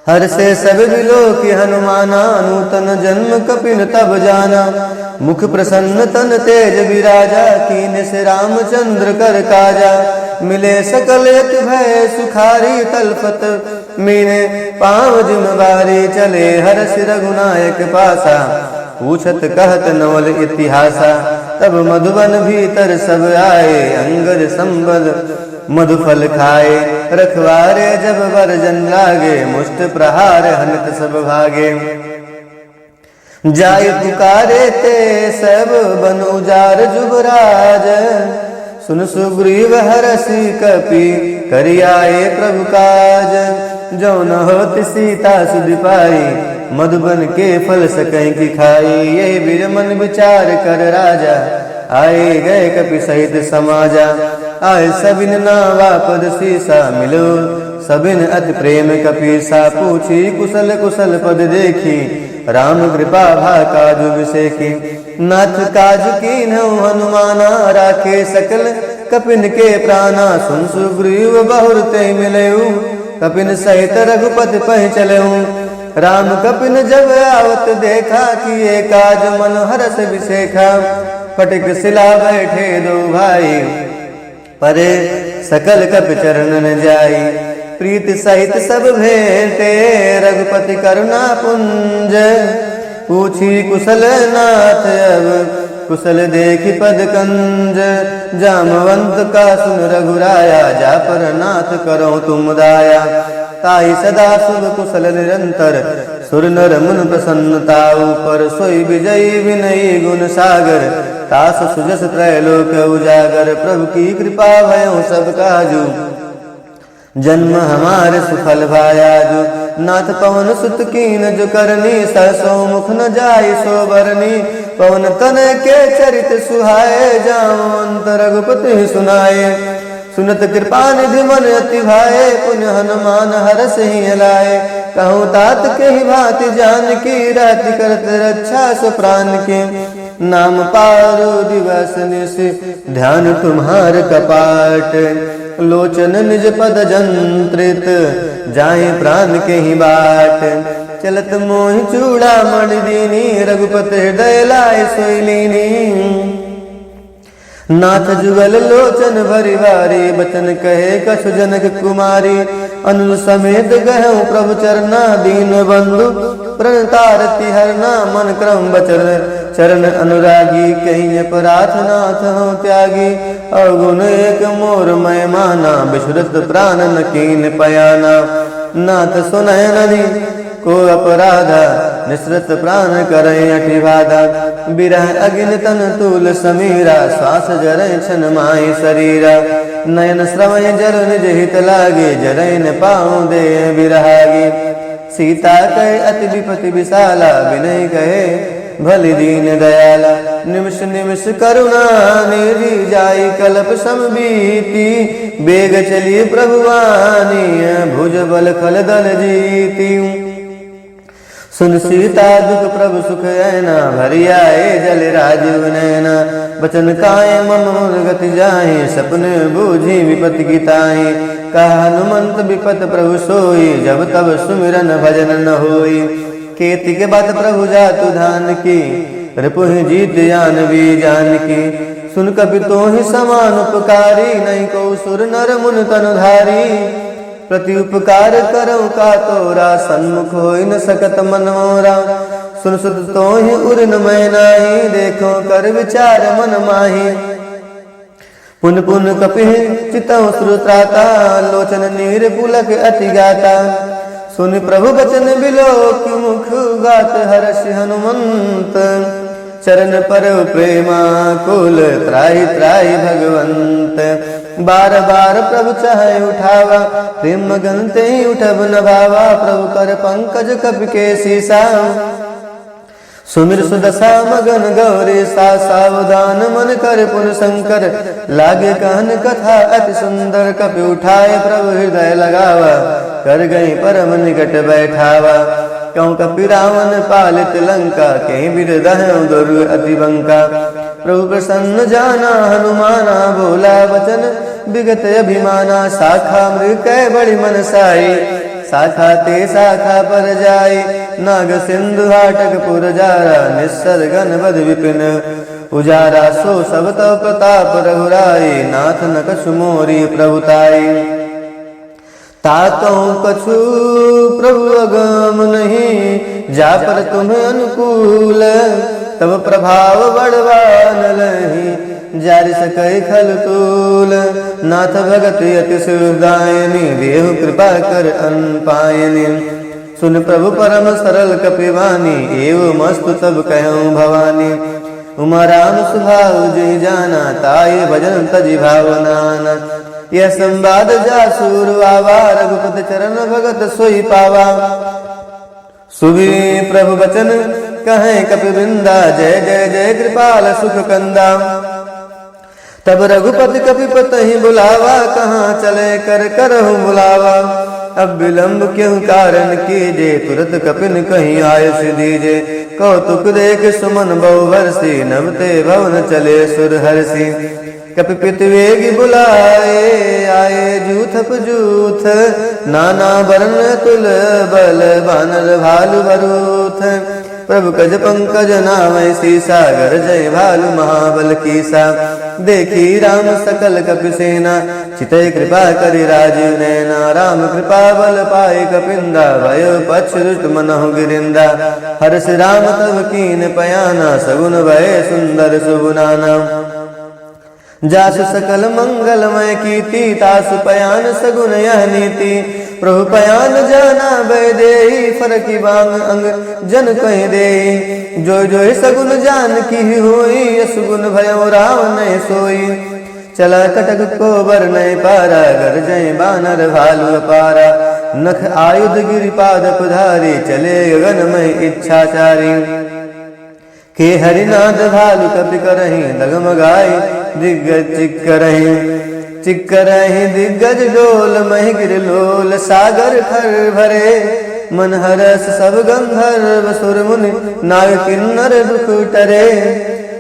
हर से सब बिलो की हनुमाना, नूतन जन्म कपिन तब जाना। मुख प्रसन्न तन तेज विराजा, कीन से रामचंद्र कर काजा। मिले सकल यत भय सुखारी, तलपत मीने पाँव जिम्मेवारी। चले हर्ष रघुनायक पासा, पूछत कहत नवल इतिहासा। तब मधुबन भीतर सब आए, अंगद संबद मधुफल खाए। रखवारे जब वर्जन लागे, मुष्ट प्रहार हनित सब भागे। जाय पुकारे ते सब बन उजार जुबराज, सुन सुग्रीव हरषि कपि करियाए प्रभु काज। जो न होत सीता सुधि पाई, मधुबन के फल सकैं की खाई। ये वीर मन विचार कर राजा, आए गए कपि सहित समाजा। आए सबिन नावा पद सीसा, मिलो सबिन अति प्रेम कपीसा। पूछी कुशल कुशल पद देखी, राम कृपा भा काजु विसेखी। नाथ काज कीन्हु हनुमाना, राखे सकल कपिन के प्राणा। सुन सुग्रीव बहुर ते मिलऊ, कपिन सहित रघुपति पहि चलऊ। राम कपिन जब आवत देखा, किए काज मन हरष विसेखा। फटिक सिला बैठे दो भाई, परे सकल कपि चरणन जाई। प्रीति सहित सब भेंटे, रघुपति करुणा पुंज। पूछी कुशल नाथ अब, कुशल देखी पद कंज। जामवंत का सुन रघुराया, जा पर नाथ करो तुम दाया। ताई सदा शुभ कुशल निरंतर, सुर नर मुन प्रसन्नता ऊपर। सोई विजयी विनयी गुण सागर, तास सुजस त्रैलोक उजागर। प्रभु की कृपा भयों सब काजू, जन्म हमारे सुफल भायाजु। नाथ पवन सुत कीन जो करनी, सहसो मुख न जाय सो बरनी। पवन तन के चरित सुहाए, जामवंत रघुपति सुनाए। सुनत कृपा निधि मन अति भाए, पुण्य हनुमान हरष ही लाए। कहूँ तात के ही भांति जान की, राति करत रक्षा सो प्राण की। नाम पारो दिवस निश, ध्यान तुम्हार कपाट। लोचन निज पद जंत्रित, जाए प्राण के ही बाट। चलत मोहि चूड़ा मणि दीनी, रघुपति हृदय लाए सोइलीनी। नाथ जुगल लोचन भरी बारी, बचन कहे कछु जनक कुमारी। अनुज समेत गहूँ प्रभु चरना, दीन बंधु प्रणतारति हरना। मन क्रम बचन चरण अनुरागी, कहीं प्रार्थनाथ हूँ त्यागी। अवगुण एक मोर मैं माना, विश्रुत प्राण न कीन पयाना। नाथ सुनय नदी को अपराधा, निसृत प्राण करय अटिबाधा। बिरह अगिन तन तूल समीरा, श्वास जरय छन माहि शरीरा। नयन श्रवय जर निज हित लागे, जरय न पाऊँ दे बिरहागी। सीता कहे अति विपति विशाला, विनय कहे भलि दीन दयाला। निमिष निमिष करुणा निधि, जाई कल्प समबीति। बेग चली प्रभुवानी, भुज बल खल दल जीती। सुन सीता दुख प्रभु सुख ऐना, भरी आए जल राजीव नैना। बचन काये मम गति जाए, सपने बूझी विपति गीताए। कहा हनुमंत विपत प्रभु सोई, जब तब सुमिरन भजन न होई। खेती के बात प्रभु जातु धान की, रिपुहि जीत जानवी जानकी। सुन कपि तोहि समान उपकारी, नहीं को सुर नर मुन तनुधारी। प्रति उपकार करो का तोरा, सन्मुख होई न सकत मन मोरा। सुन सुत तोहि उर मैं नाही, देखो कर विचार मन माही। पुन पुन कपिहि चितौ श्रुत्राता, लोचन नीर पुलक अति गाता। सुन प्रभु बचन बिलोक मुख, गात हर्ष हनुमंत। चरण पर प्रेमा कुल, त्राहि त्राहि भगवंत। बार बार प्रभु चाहे उठावा, प्रेम मगन ते उठब न भावा। प्रभु कर पंकज कपि के सीसा, सुमिर सुदशा मगन गौरी सा। सावधान मन कर पुन शंकर, लागे कहन कथा अति सुंदर। कपि उठाए प्रभु हृदय लगावा, कर गई परम निकट बैठावा। क्यों कपि रावण पालित लंका, कहीं बिरदहु दुर्ग अति बंका। प्रभु प्रसन्न जाना हनुमाना, बोला वचन विगत अभिमाना। शाखा मृग बड़ी मन साई, शाखा ते शाखा पर जाई। नाग सिंधु हाटक पुर जारा, निस्सर्गन बद विपिन उजारा। सो सब तव प्रताप रघुराई, नाथ न कछु मोरी प्रभुताई। ताकौ कछु प्रभु अगम नहीं, जा पर तुम्हें अनुकूल। तब प्रभाव बढ़वान लही, जारि सकै खल तूल। नाथ भगत अति सुदायनी, देहु कृपा कर अन पायनी। सुन प्रभु परम सरल कपिवानी, एवं मस्तु तब कहूँ भवानी। उमा राम सुभाव जय जाना, ताये भजन तजि भावनाना। यह संवाद जासूर आवा, रघुपति चरण भगत सोई पावा। सुभी प्रभु बचन कहें कपि वृंदा, जय जय जय कृपाल सुख कंदा। तब रघुपति कपिपति बुलावा, कहाँ चले कर करहु बुलावा। अब विलंब क्यों कारण कीजे, तुरत कपिन कहीं आयस दीजे। कौतुक देख सुमन बहुवर्षी, नभते भवन चले सुर हर्षि। कपिपित वेग बुलाए, आए जूथप जूथ। नाना वर्ण तुल बल, बानर भालु भरूथ। प्रभु कज पंकज नामय सीसा, गरजय भालु महाबल कीसा। देखी राम सकल कपि सेना, चितय कृपा करि राजीव नैना। राम कृपा बल पाए कपिंदा, भयो पक्ष दुष्ट मनहु गिरिंदा। हर्ष राम तब कीन पयाना, सगुन भय सुंदर सुगुनाना। जासु सकल मंगलमय कीर्ति, तासु पयान सगुन यह नीति। प्रभु पयान जाना भय देहि, फरकी बांग अंग जन कह देहि। जोय जोय सगुन जान की होई, यसुगुन भयो राम नहीं सोई। चला कटक को बर नहीं पारा, गरजय बानर भालु अपारा। नख आयुध गिरिपाद पधारी, चले गगन में इच्छाचारी। के हरिनाद भालु कपि करहि, डगमगाई दिग्गज चिक्करहि। चिक्करहि दिग्गज डोल, महि गिर लोल सागर खर भरे। मन हरस सब गंधर्व सुर मुनि, नाग किन्नर दुख टरे।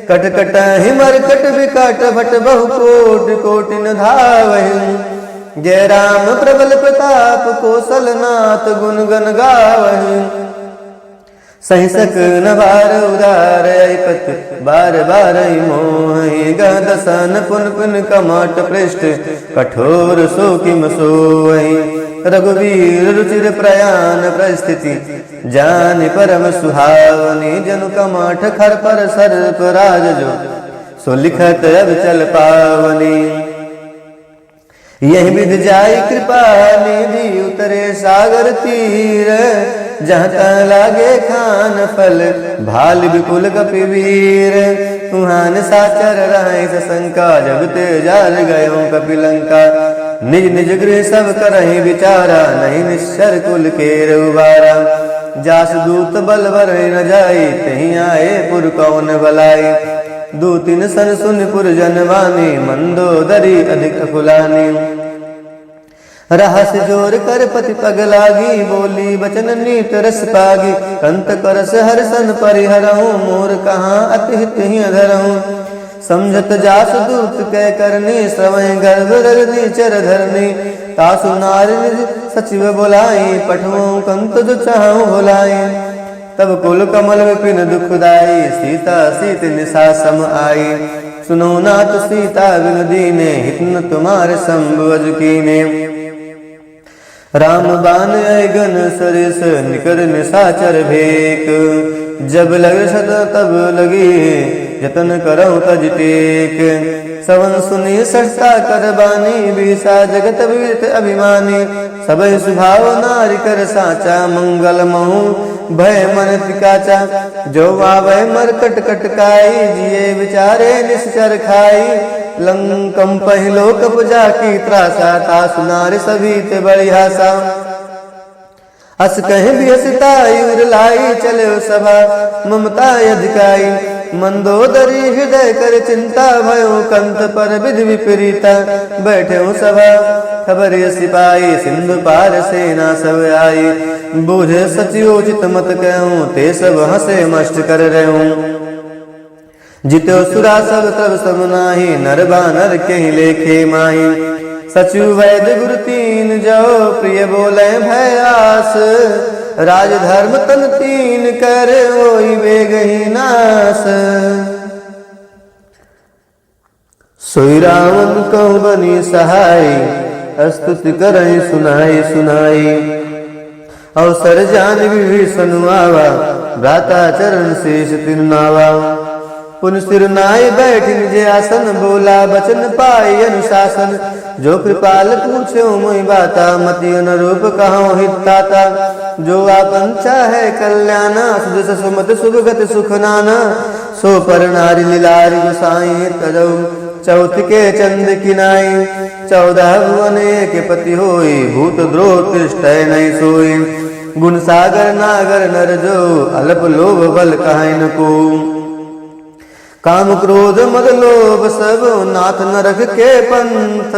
कट कटहि मरकट विकट, भट बहु कोटि कोटिन धावहि। जय राम प्रबल प्रताप, कौशल नाथ गुण गण गावहि। सहिसक न बार उदार, पत बार बार मोहि। गदसन पुन पुन कमट पृष्ठ, कठोर सो किम सोहि। रघुवीर रुचिर प्रयाण परिस्थिति, जान परम सुहावनी। जनु कमठ खर पर सर्प राज जो, सो लिखत अब चल पावनी। यही विध जाय कृपा निधि, उतरे सागर तीर। जहाँ तहाँ लागे खान फल, भाल विपुल कपि वीर। तुहान साचर रहे सशंका, जब ते जाल गयो कपिलंका। निज निज गृह सब करहि विचारा, नहीं निश्चर कुल के रउबारा। जास दूत बल बर न जाई, तहीं आए पुर कौन बलाई। दू तीन सन सुन पुर जनवानी, मंदोदरी अधिक अकुलानी। रहस जोर कर पति पग लागी, बोली बचन नीत रस पागी। कंत करस हर्षन परिहरहूँ, मोर कहाँ अति हित ही अधरहूँ। समझत जास दूत कै करनी, श्रवै गर्भ रजनी चर धरनी। तासु नारी निज सचिव बुलाई, पठवों कंत जो चाहूँ भुलाई। तब कुल कमल विपिन दुखदाई, सीता सीत निशा सम आई। सुनो नाथ सीता बिनु दीने, हित न तुम्हारे संबुअज कीने। राम बान गन सरिस, निकर निशाचर भेक। जब लग सत तब लगी, जतन करौ तज टेक। सवन सुनी सस्ता कर बानी, बीसा जगत वीत अभिमानी। सब स्वभाव नारी कर साचा, मंगल महु भय मन तिकाचा। जो आवे मरकट कटकाई, जिये विचारे निश्चर खाई। लंकम पहिलो कपजा की त्रासा, तासु नारी सभी ते बड़ी हासा। हस कहीं भी हसताई उरलाई, चले सभा ममता अधिकाई। मंदोदरी हृदय कर चिंता, भयो कंत पर विधि विपरीता। बैठे सभा खबर सिपाही, सिंधु पार सेना सब आई। बूझे सचियोचित मत कहूँ, ते सब हंसे मस्त कर रहूं। जितो सुरा सब तब सब नाही, नर बानर के लेखे माही। सचु वैद्य गुरु तीन जाओ, प्रिय बोले भयास। राजधर्म तन तीन कर, होई वेग ही नास। सोई रावण कहु बनी सहाय, स्तुति करहि सुनाई सुनाई। अवसर जान विभीषण आवा, भ्राता चरण शेष तिरुनावा। पुन सिर नाय बैठ निजे आसन, बोला बचन पाई अनुशासन। जो कृपाल पूछो मोहि बाता, मति अनुरूप कहूँ हित ताता। जो आपन चाहे कल्याणा, सुजस सुमत सुभगत सुख नाना, सो पर नारी लीलारी गुसाई, तजौ चौथ के चंद किनाई, 14 भुवन के पति होई, भूत द्रोह तिष्ठै नहीं सोई, गुण सागर नागर नर जो, अल्प लोभ बल काहे न को, काम क्रोध मद लोभ सब नाथ नरक के पंथ,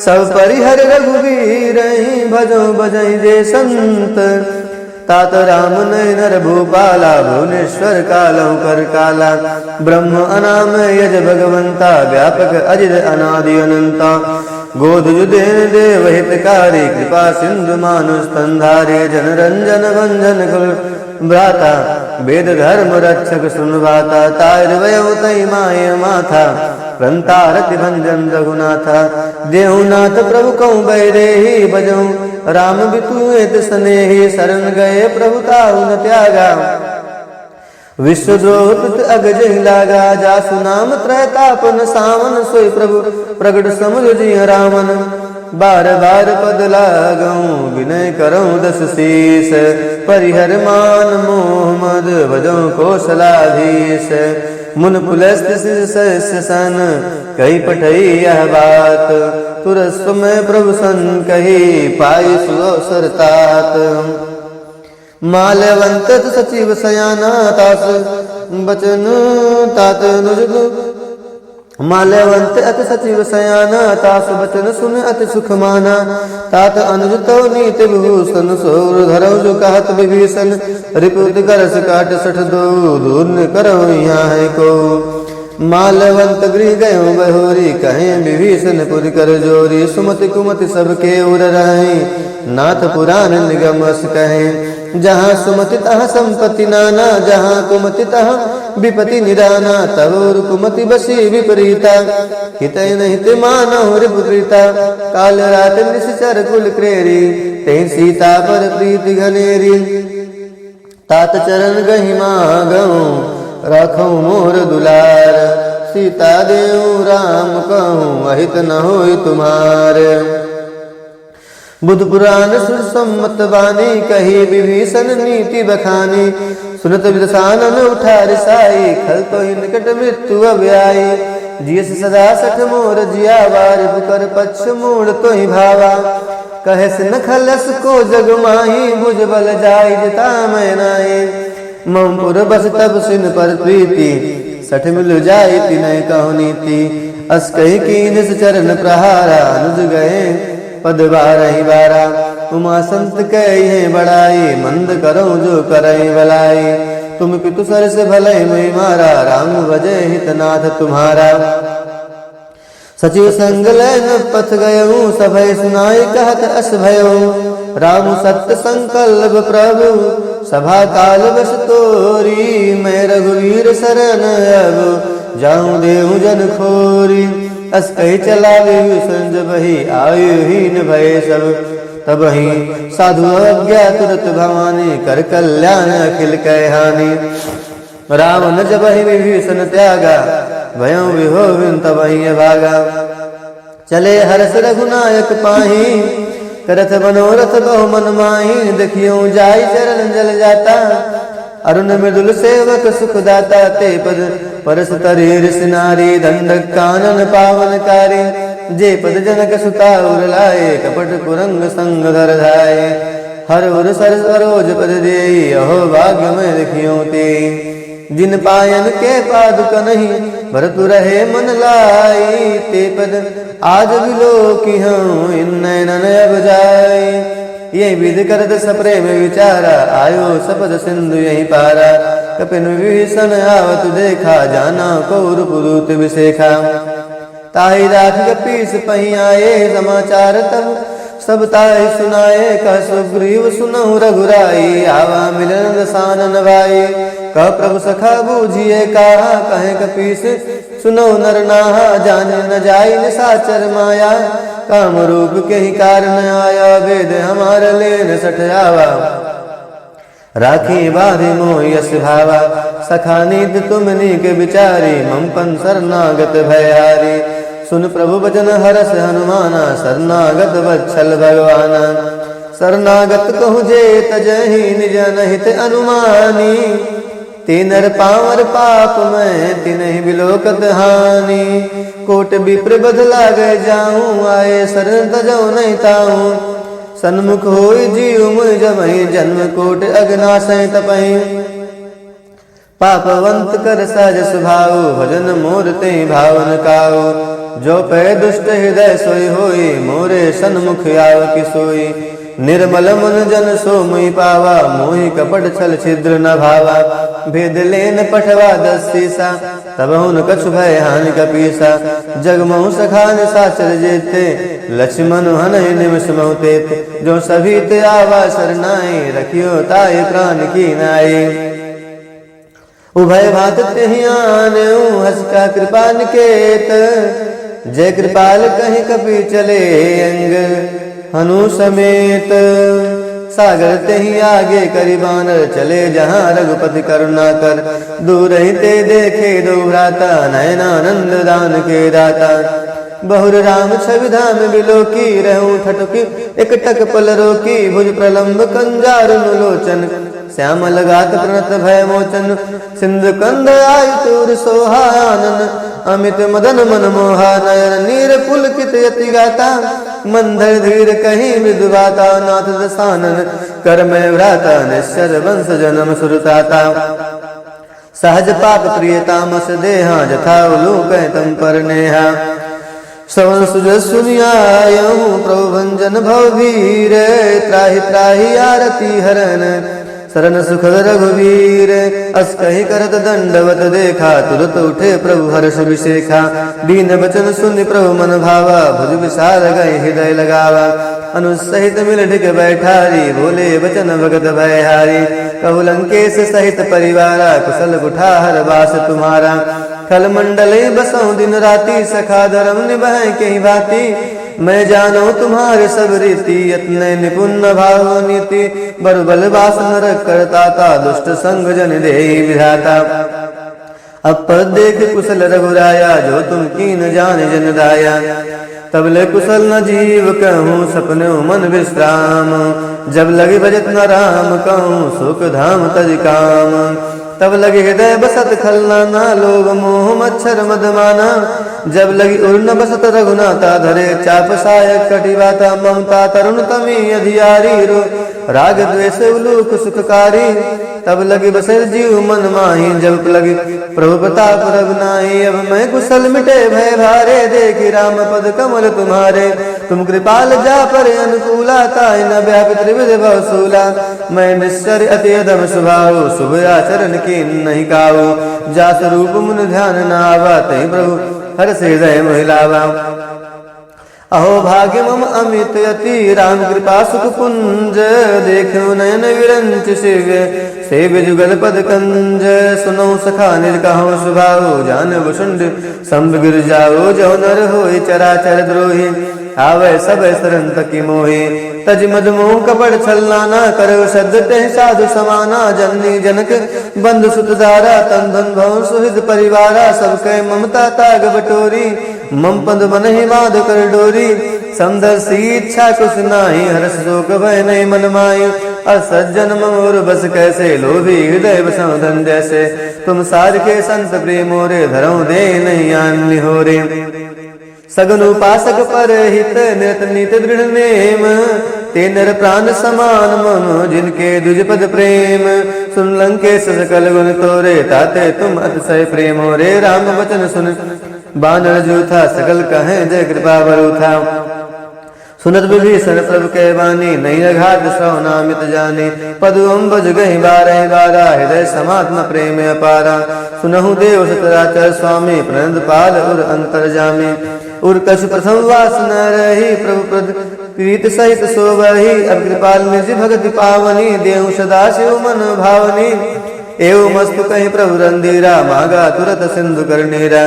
सब परिहर रघुवीर भजो भजई जे संत, तात राम नय नर भूपाला, भुवनेश्वर कालहु कर काला, ब्रह्म अनाम यज भगवंता, व्यापक अजित अनादि अनंता, गोद युदेन देव हितकारी, कृपा सिंधु मानुष स्तनधारी, जन रंजन भंजन कुल भ्राता, वेद धर्म रक्षक सुनवाता, तारवय तई माय माथा, प्रंतारति भंजन रघुनाथा, देहुनाथ प्रभु कहूँ बैदेही, भजऊँ राम बितुएत स्नेही, शरण गए प्रभु ताहु न त्यागा, विश्वद्रोह कृत अगजहि लागा, जासु नाम त्रैतापन सावन, सोई प्रभु प्रगट समुझ जिय रामन, बार बार पद लागऊं, विनय करऊं 10 शीस, परिहर मान मोह मद भजऊं कौशलाधीश, मुन पुलस्त शिष्य सन, कही पठई यह बात, तुरस्त में प्रभु सन कही, पाई सुअवसर तात, माल्यवंत सचिव सयाना, तास बचन तात अनुज, माल्यवंत अति सचिव सयाना, तास बचन सुन अति सुख माना, तात अनुज तो नीति विभूषण, सौर धरऊ जो कहत विभीषण, रिपुत करस काट 62, दूर न करऊ यहाँ है को, माल्यवंत गृह गयो बहोरी, कहें विभीषण पुर कर जोरी, सुमति कुमति सबके उर रहे, नाथ पुराण निगम अस कहें, जहाँ सुमति तहाँ संपत्ति नाना, जहाँ कुमति तहाँ विपति निदाना, तबोर कुमति बसी विपरीता, हितै नहित मानहु रिपुप्रीता, काल रात निश्चर कुल क्रेरी, तें सीता पर प्रीति घनेरी, तात चरण गहि मागऊं, राखऊं मोर दुलार, सीता देऊ राम कहूँ, अहित न होई तुम्हार, बुध पुराण सुर सम्मत बानी, कही विभीषण नीति बखानी, सुनत विदसानन उठा रिसाई, खल तो निकट मृत्यु अब आई, जियस सदा सठ मोर जिया, वार कर पक्ष मूड तो ही भावा, कहस न खलस को जग माही, भुज बल जाई जता मैं नाई, ममपुर बस तब सिन पर प्रीति, सठ मिल जाई तिनय कहु नीति, अस कही कीन चरण प्रहारा, अनुज गए पद 12 बारा, उमा संत कहे बड़ाई, मंद करो जो करई भलाई, तुम पितु सर से भले में मारा, राम भजे हितनाथ तुम्हारा, सचिव संग लैन पथ गयऊं, सभय सुनाई कहत अस भयऊं, राम सत्य संकल्प प्रभु, सभा काल बस तोरी, मैं रघुवीर शरण अब, जाऊं देहु जन खोरी, अस कही चला विभीषण बही, आयुहीन भय सब, तब ही साधु अज्ञा तुरत भवानी, कर कल्याण अखिल कह हानि, राम न जब ही विभीषण त्यागा, भयं विहोविन तब ही भागा, चले हर्ष रघुनायक पाही, करथ मनोरथ बहु मन माही, देखियो जाई चरण जल जाता, अरुण मृदुल सेवक सुखदाता, ते पद परस तरीर सिनारी, दंडक कानन पावनकारी, जे पद जनक सुता उर लाए, कपट कुरंग संग धर धाये, हर उर सर सरोज पद देई, अहो भाग्य में देखियो ते, जिन पायन के पादुक नहीं, भरतु रहे मन लाई, ते पद आज बिलो की हूँ, इन नैनन अब जाई, ये विध करत सप्रेम विचारा, आयो सपद सिंधु यही पारा, कपिन विभीषण आवत देखा, जाना कौर पुरुत विशेखा, ताहि राख कपीस पही आए, समाचार तब सब ताहि सुनाए, कह सुग्रीव सुनहु रघुराई, आवा मिलन दसानन भाई, कह प्रभु सखा बूझिए कहा, कहे कपीस सुनो नर नाहा, जाने न जाई निशाचर माया, काम रूप के ही कारण आया, वेद हमार लेन सठ आवा, राखी बाधि मोह यश भावा, सखा नीत तुम नीक विचारी, मम पन शरणागत भयहारी, सुन प्रभु वचन हरस हनुमाना, शरणागत वत्सल भगवाना, शरणागत कहु जे तजहि निज अनहित अनुमानी। तीनर पावर पाप में तिनहि बिलोकत हानि। कोट विप्र बदला गए जाऊं आए शरण तजौ नहीं ताऊं। सन्मुख होई जीव मुझ जमहि जन्म कोट अग्नाशय तपहि। पापवंत कर सहज स्वभाव भजन मोर ते भावन काऊ। जो पै दुष्ट हृदय सोई होई मोरे सन्मुख आव कि सोई। निर्मल मन जन सो मुई पावा मोहि कपट छल छिद्र न भावा। भेद लेन पठवा 10 सीसा तब हुन कछु भय हानि कपीसा। जगमहु सखा निशाचर जेते लक्ष्मण हनहि निमिष महु तेते। जो सभी ते आवा शरणाई रखियो ताई प्राण की नाई। उभय भात तेहि आनऊ हस का कृपा निकेत। जय कृपाल कहीं कपि चले अंग हनु समेत। सागर तेहि आगे करि बानर चले जहाँ रघुपति करुणा कर। दूर ही ते देखे दो भ्राता नयनानंद दान के दाता। बहुर राम छवि धाम बिलोकी रहूं ठटुकी एक टक पल रोकी। भुज प्रलंब कंजारुन लोचन श्यामल गात प्रणत भय मोचन। सिंधु कंद आयु तूर सोहानन अमित मदन मन मोहा। नयन नीर पुलकित यति गाता मंदर धीर कहीं मृदुवाता। नाथ दसानन कर में व्राता निश्चर वंश जन्म सुरताता। सहज पाप प्रिय तामस देहा जथा उलूक तम पर नेहा। श्रवण सुज सुनियायहु प्रभु भंजन भवभीर। त्राहि त्राहि आरती हरन शरण सुखद रघुवीर। अस कहि करत दंडवत देखा तुरत उठे प्रभु हर्ष विशेखा। दीन बचन सुनि प्रभु मन भावा भुज विशाल गए हृदय लगावा। अनुसहित मिल ढिक बैठारी बोले बचन भगत भयहारी। कहु लंकेश सहित परिवारा कुशल कुठार वास तुम्हारा। खल मंडले बसऊं दिन राति सखा धर्म निभाए कहीं भांति। मैं जानो तुम्हारे सब रीति यत्न निपुण भाव नीति। बरबल वास नरक करताता दुष्ट संग जन देहि विधाता। अब पद देख कुशल रघुराया जो तुम कीन जान जन दाया। तबले कुशल न जीव कहूँ सपने मन विश्राम। जब लगे भजत न राम कहूँ सुख धाम तज काम। तब लगे हृदय बसत खलना ना लोभ मोह मच्छर मदमाना। जब लगी उर्ण बसत रघुनाथा धरे चाप सायक कटिवाता। ममता तरुण तमी अधियारी रो राग द्वेष उलूक सुखकारी। तब लगी बसर जीव मन माही जब लगी प्रभु प्रताप रघुनाही। अब मैं कुशल मिटे भय भारे देखी राम पद कमल तुम्हारे। तुम कृपाल जा पर अनुकूला ताहि न व्यापि त्रिविध भवसूला। मैं निश्चर अति अधम स्वभाव शुभ आचरण की नहीं काऊ। जास रूप मुन ध्यान न आवा तहि प्रभु हर से हृदय महिलावा। अहो भाग्य मम अमित यति राम कृपा सुख पुंज। देखो नयन विरंच शिव्य सेव्य जुगल पद कंज। सुनो सखा निज कहो स्वभाव जान वसुंड संभ गिर जाओ। जो नर होय चराचर द्रोही आवे सब शरण तकी मोहि। तज मद मोह कपड़ छलना न करो शब्द तह साधु समाना। जननी जनक बंधु सुत दारा तन धन भवन सुहृद परिवारा। सब कह ममता ताग बटोरी मम पद मन ही बाध कर डोरी। समदर सी इच्छा कुछ नाही हर्ष शोक भय नहीं मन माई। असज्जन मोर बस कैसे लोभी हृदय बसं धन जैसे। तुम सार के संत प्रेमोरे धरऊ दे नहीं अन्य हो रे। सगुन उपासक पर हित निरत नित दृढ़ नेम। ते नर प्राण समान मम जिनके द्विजपद प्रेम। सुन लंकेश सकल गुण तोरे ताते तुम अतिशय प्रेम रे। राम वचन सुन बानर जूथा सकल कहे जय कृपा बरूथा। सुनत विभीषण प्रभु के वाणी नहीं अघात श्रवनामित जाने। पदु अम्बुज गहि बारह बारा हृदय समात्म प्रेम अपारा। सुनहु देव सचराचर स्वामी प्रणद पाल उर अंतर जामे। उर कछु प्रथम वास न रही प्रभु प्रद प्रीत सहित सोवही। अब कृपाल निज भगति पावनी देहु सदा शिव मन भावनी। एवं मस्तु कहीं प्रभु रंधीरा मागा तुरत सिंधु करनेरा।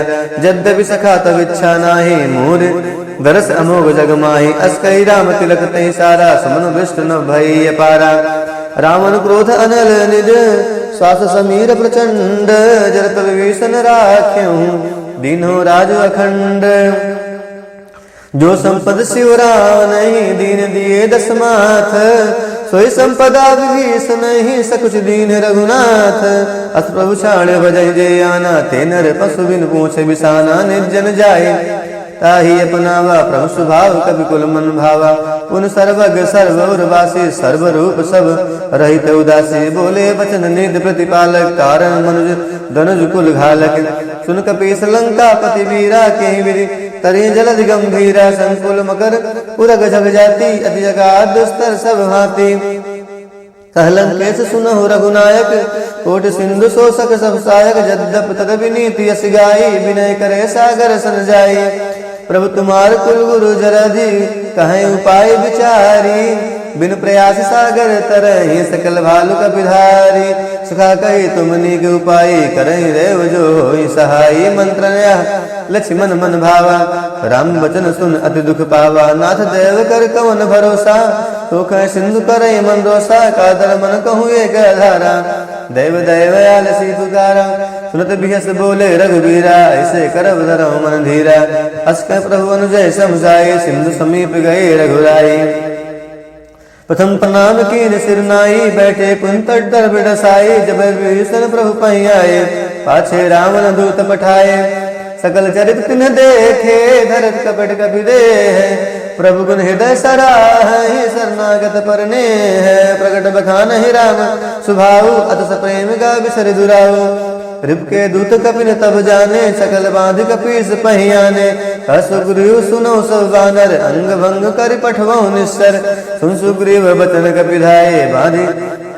यद्यपि सखा तब इच्छा नाही मोर दरस अमोघ जग माही। अस कही राम तिलक तहि सारा समन विष्ट न भय पारा। रावण क्रोध अनल निज श्वास समीर प्रचंड। जरत विभीषण राख्यहूँ दीनो राज अखंड। जो संपद शिवराम नहीं दीन दिए दसमाथ, सोई संपदा विभीष नहीं सकुच दीन रघुनाथ। अस प्रभु छाड़ बजय जय आना, ते नर पशु बिन पूछ बिसाना। निर्जन जाए ताहि अपनावा, प्रभु स्वभाव कवि कुल मन भावा। पुन सर्वज्ञ सर्वउर्वासी, सर्वरूप सब रहित उदासी। बोले वचन निध प्रतिपालक, कारण मनुज धनुज कुल घालक। सुन कपीस लंका पति वीरा, के विधि तरि जलधि गंभीरा। संकुल मकर उरग जग जाति, अति जगाद दुस्तर सब भांति। कहलंकेश सुनहु रघुनायक, कोट सिंधु शोषक सब सायक। जद्यप तदपि नीति यस गाई, विनय करे सागर सन जाई। प्रभु तुम्हार कुल गुरु जरधि, कहें उपाय विचारी। बिन प्रयास सागर तरहि, सकल भालु कपिधारी। सुखा कही तुम नीक उपाय, करहि रेव जो होई सहाई। मंत्र लक्ष्मण मन भावा, राम वचन सुन अति दुख पावा। नाथ देव कर कवन भरोसा, तो कह सिंधु करहि मन रोसा। कादर मन कहूँ एक धारा, देव दयाल सी पुकारा। सुनत बिहस बोले रघुबीरा, ऐसे करब धरहु मन धीरा। हस कह प्रभु अनुजय समझाए, सिंधु समीप गए रघुराई। प्रथम प्रणाम कीन सिर नाई, बैठे कुंतट दर बिडसाई। जब विभीषण प्रभु पहि आए, पाछे रावण दूत पठाए। सकल चरित तिन्ह देखे, धरत कपट कपि देह। प्रभु गुण हृदय सराहि, शरणागत परने है। प्रगट बखानहि राम सुभाऊ, अतस प्रेम गा बिसरि दुराऊ। रिप के दूत कपिन तब जाने, सकल बांध कपीस पहि आने। हस सुग्रीव सुनो सब बानर, अंग भंग कर पठवहु निस्सर। सुन सुग्रीव बचन कपि धाये, बांधि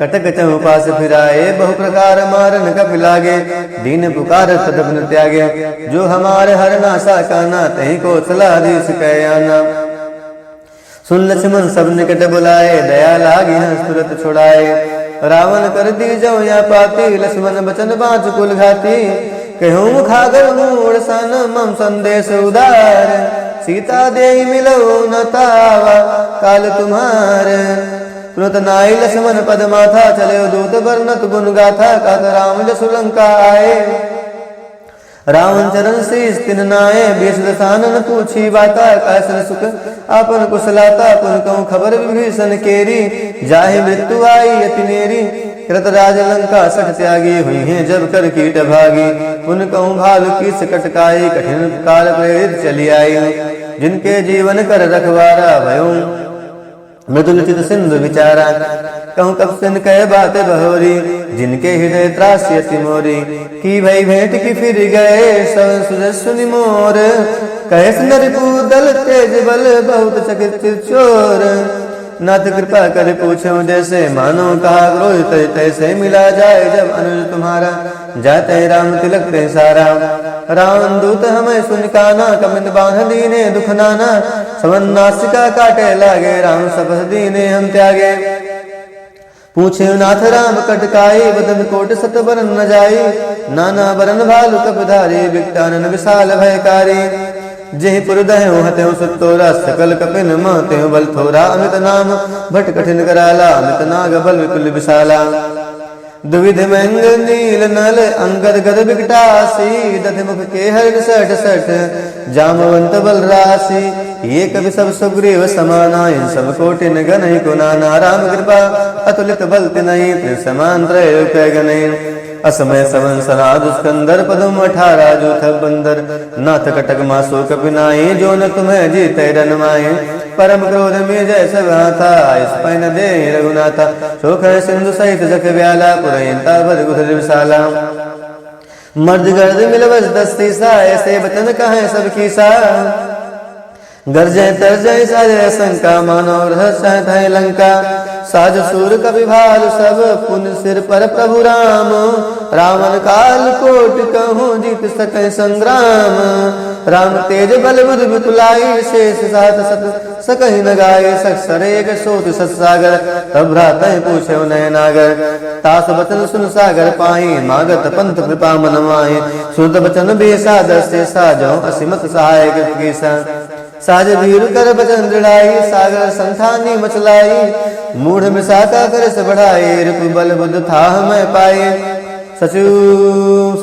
कटक चहु पास फिराए। बहु प्रकार मारन कपि लागे, दीन पुकार तदपन त्यागे। जो हमारे हर नासा काना, तहि को सलाधीश कह आना। सुन लक्ष्मण सब निकट बुलाए, दया लागी हंस तुरत छुड़ाए। रावण कर दी जो या पाती, लक्ष्मण बचन बाँच कुल घाती। कहूँ मुखागर मूढ़ सन, मम संदेश उदार। सीता दे मिलो न तावा, काल तुम्हार। तुरंत नाई लक्ष्मण पद माथा, चले दूत वर्णत गुण गाथा। कहत राम जसु लंका आए, रावण चरण शीस तिन नाये। बेस दसानन पूछी बाता, कैसन सुख आपन कुशलाता। पुन कहूँ खबर विभीषण केरी, जाहि मृत्यु आई अति नेरी। कृत राज लंका सठ त्यागी, हुई हैं जब कर कीट भागी। पुन कहूँ भालु कीस कटकाई, कठिन काल प्रेरित चली आई। जिनके जीवन कर रखवारा, भयों मृदुल चित सिंधु विचारा। कहूँ कब सिन कह बात बहोरी, जिनके हृदय त्रासी अति मोरी। की भई भेंट की फिर गए, सब सुजस्विनी मोर। कहे नरिपु दल तेज बल, बहुत चकित चोर। नाथ कृपा कर पूछो जैसे, मानो कहा क्रोध तैसे। मिला जाए जब अनुज तुम्हारा, जाते राम तिलक ते सारा। राम दूत हमें सुन काना, कमिंद बांध दीने दुख नाना। समन नासिका काटे लागे, राम सपथ दीने हम त्यागे। पूछे नाथ राम कटकाई, बदन कोट सत बरन न जाई। नाना बरन भालु कपधारी, विकटानन विशाल भयकारी। जेहि पुरदहु हतेउ सुतोरा, सकल कपिन महतेउ बल थोरा। अमित नाम भट कठिन कराला, अमित नाग बल विपुल विशाला। दुविध मंग नील नल, अंगद गद विकटासी। दधि मुख के हर सठ सठ, जामवंत बल राशि। ये कवि सब सुग्रीव समाना, इन सब कोटिन गनहि को नाना। राम कृपा अतुलित बल तिनहि, त्रि समान त्रय गनहि। असमय सवन सना दुष्कंदर, पदम 18 जूथ बंदर। नाथ कटक मासो कपिनाई, जो न तुम्हें जीते रन माए। परम क्रोध में जय सब हाथा, इस पैन दे रघुनाथा। शोक है सिंधु सहित जख व्याला, पुरयंता बद गुधर विशाला। मर्द गर्द मिलवस दस्ती सा, ऐसे बचन कहें सब कीसा। गर्जय तरजय साजय शंका, मानो रहस्य है लंका। साज सूर कवि भालु सब, पुन सिर पर प्रभु राम। रावण काल कोट कहूँ, जीत सकै संग्राम। राम तेज बल बुध विपुलाई, शेष सात सत सकहि न गाय। सरेग सोत सत सागर, तब भ्रातहि पूछे नय नागर। तास बचन सुन सागर पाई, मागत पंथ कृपा मन माहि। सुत बचन बेसा दस्ते, साजो असिमत सहायक कीसा। साज धीर कर बचन दृढ़ाई, सागर संथानी मचलाई। मूढ़ मिसाता कर से बढ़ाए, रिपु बल बुद्ध था मैं पाए। सचु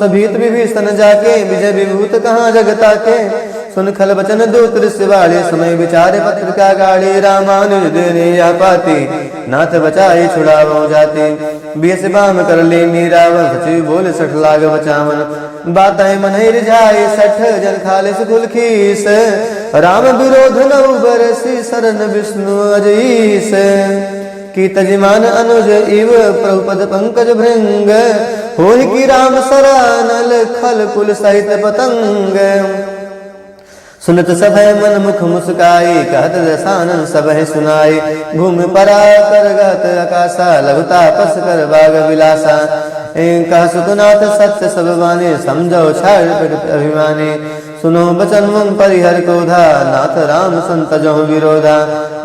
सभीत विभीषण जाके, विजय विभूत कहाँ जगता के। सुन खल बचन दूत ऋषि वाले समय विचारे पत्रिका गाड़ी रामानुज देने या पाती नाथ बचाई छुड़ावो जाते बीस बाम कर लेनी रावण सचिव बोले 60 लाख बचावन बातें मन रिझाई 60 जन खालिस कुल खीस राम विरोध नौ बरसी शरण विष्णु अजीस की तजमान अनुज इव प्रभुपद पंकज भृंग होहि की राम सरानल खल कुल सहित पतंग सुनत सभय मन मुख मुस्काई कहत दसानन सभय सुनाई भूमि परा कर गत आकाशा लघुता पस कर बाग विलासा कह सुतनाथ सत्य सब बाने समझो छाड़ अभिमानी सुनो बचन मन परिहर क्रोधा नाथ राम संत जो विरोधा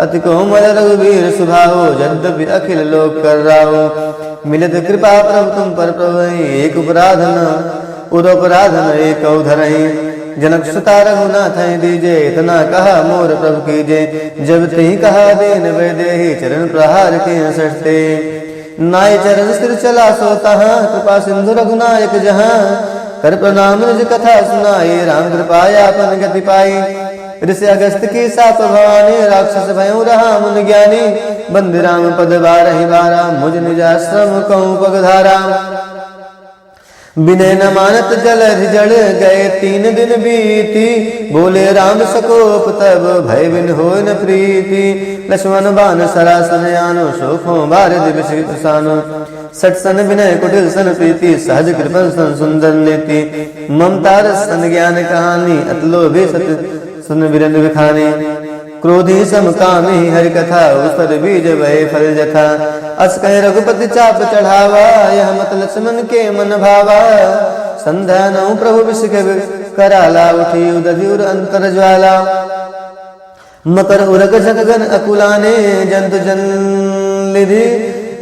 अति कोमल रघुवीर सुभाओ यद्यपि अखिल लोक कर राहो मिलत कृपा प्रभु तुम पर प्रभु एक उपराधन उदपराधन एक उधरही जनक सुता रघुनाथ दीजे इतना कहा मोर प्रभु कीजे जब तही कहा देन वैदेही चरण प्रहार के सटते नाय चरण सिर चला सोता कृपा सिंधु रघुनायक जहाँ कर प्रणाम निज कथा सुनाई राम कृपाया अपन गति पाई ऋषि अगस्त की साप भवानी राक्षस भयउ रहा मुन ज्ञानी बंद राम पद बारहि बारा मुझ निजाश्रम कहूँ पगधारा विनय न मानत जल जड़ गए 3 दिन बीती बोले राम सकोप तब भय बिन हो न प्रीति लक्ष्मण बान सरासन आनो शोखों भारत विषित सानो सटसन विनय कुटिल सन प्रीति सहज कृपन सन सुंदर नीति ममता रस सन ज्ञान कहानी अतलो भी सत सुन बिरन विखानी क्रोधी समकामी हरि कथा उस बीज भय फल जथा अस कह रघुपति चाप चढ़ावा यह मत लक्ष्मण के मन भावा संध्या नौ प्रभु विषिक कराला उठी उदधि उर अंतर ज्वाला मकर उरग जगगन अकुलाने जंतु जन निधि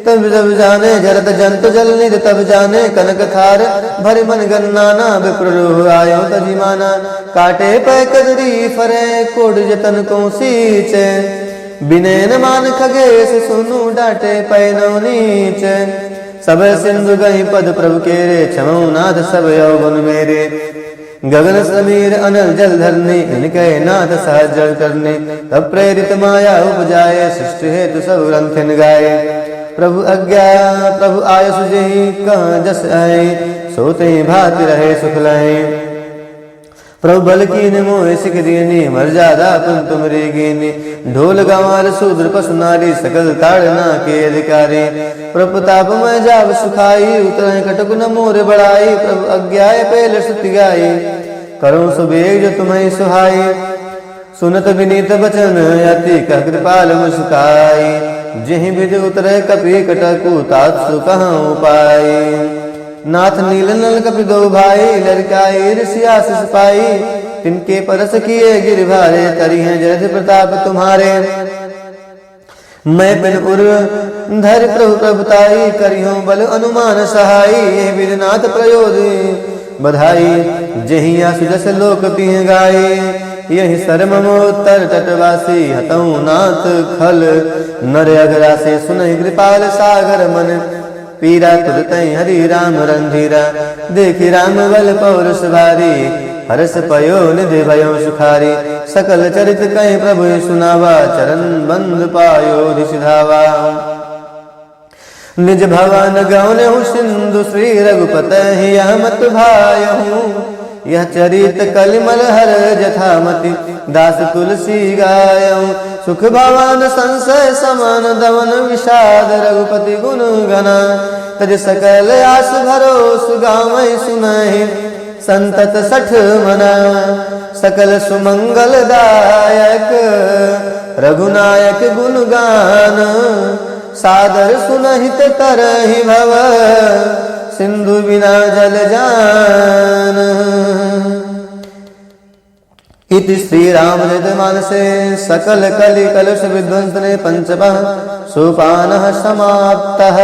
तब जब जाने जरत जंतु जल निधि तब जाने कनक थार भरि मन गन्नाना विप्र आयो तजिमाना काटे पै कदरी फरे कोड जतन को सींचे विनय न मान खगेश सुनु डाटे पै नौ नीच सब सिंधु गई पद प्रभु केरे क्षमौ नाथ सब यौवन मेरे गगन समीर अनल जल धरने इनके नाथ सहज जल करने तब प्रेरित माया उपजाए सृष्टि हेतु सब ग्रंथिन गाये प्रभु अज्ञा प्रभु आयस जही कहाँ जस आए सोते भाति रहे सुख लाए प्रभु बल की मोह सिख दीनी मर्यादा पुन तुमरी कीनी ढोल गंवार शूद्र पशु नारी सकल ताड़ना के अधिकारी प्रभु ताप में जाव सुखाई उतरे कटक न मोर बढ़ाई प्रभु अज्ञाय पहले सुति गाई करो सुबेग जो तुम्हें सुहाई सुनत विनीत बचन अति कह कृपाल मुस्काई जही विधि उतरे कपि कटकु तात्सु कहाँ उपाय नाथ नील नल कपि दो भाई लड़काई ऋषि आशीष पाई तिनके परस किए गिर भारे तरी हैं जरथ प्रताप तुम्हारे मैं बिन उर धर प्रभु प्रभुताई करियो बल अनुमान सहाई ये विदनाथ प्रयोद बधाई जही आसु जस लोक पिह गाये यही सरमोत्तर तटवासी हतऊ नाथ खल नर अगरासे सुनहि कृपाल सागर मन पीरा तुरत हरि राम रंधीरा देखी राम बल पौरुष भारी हरस पयो निधि भयो सुखारी सकल चरित कहि प्रभु सुनावा चरण बंद पायो दिशधावा निज भवन गौन सिंधु श्री रघुपत ही मत भायहूँ यह चरित कलिमल हर जथामति दास तुलसी गायऊ सुख भवन संशय समान दमन विषाद रघुपति गुण गना तज सकल आस भरोस गावै सुनहि संतत 60 मना सकल सुमंगल दायक रघुनायक गुण गान सादर सुनहित तरहि भव सिंधु बिना जल जान इति श्री रामचरित मानसे सकल कलि कलुष विध्वंसने पंचमः सोपानः समाप्तः।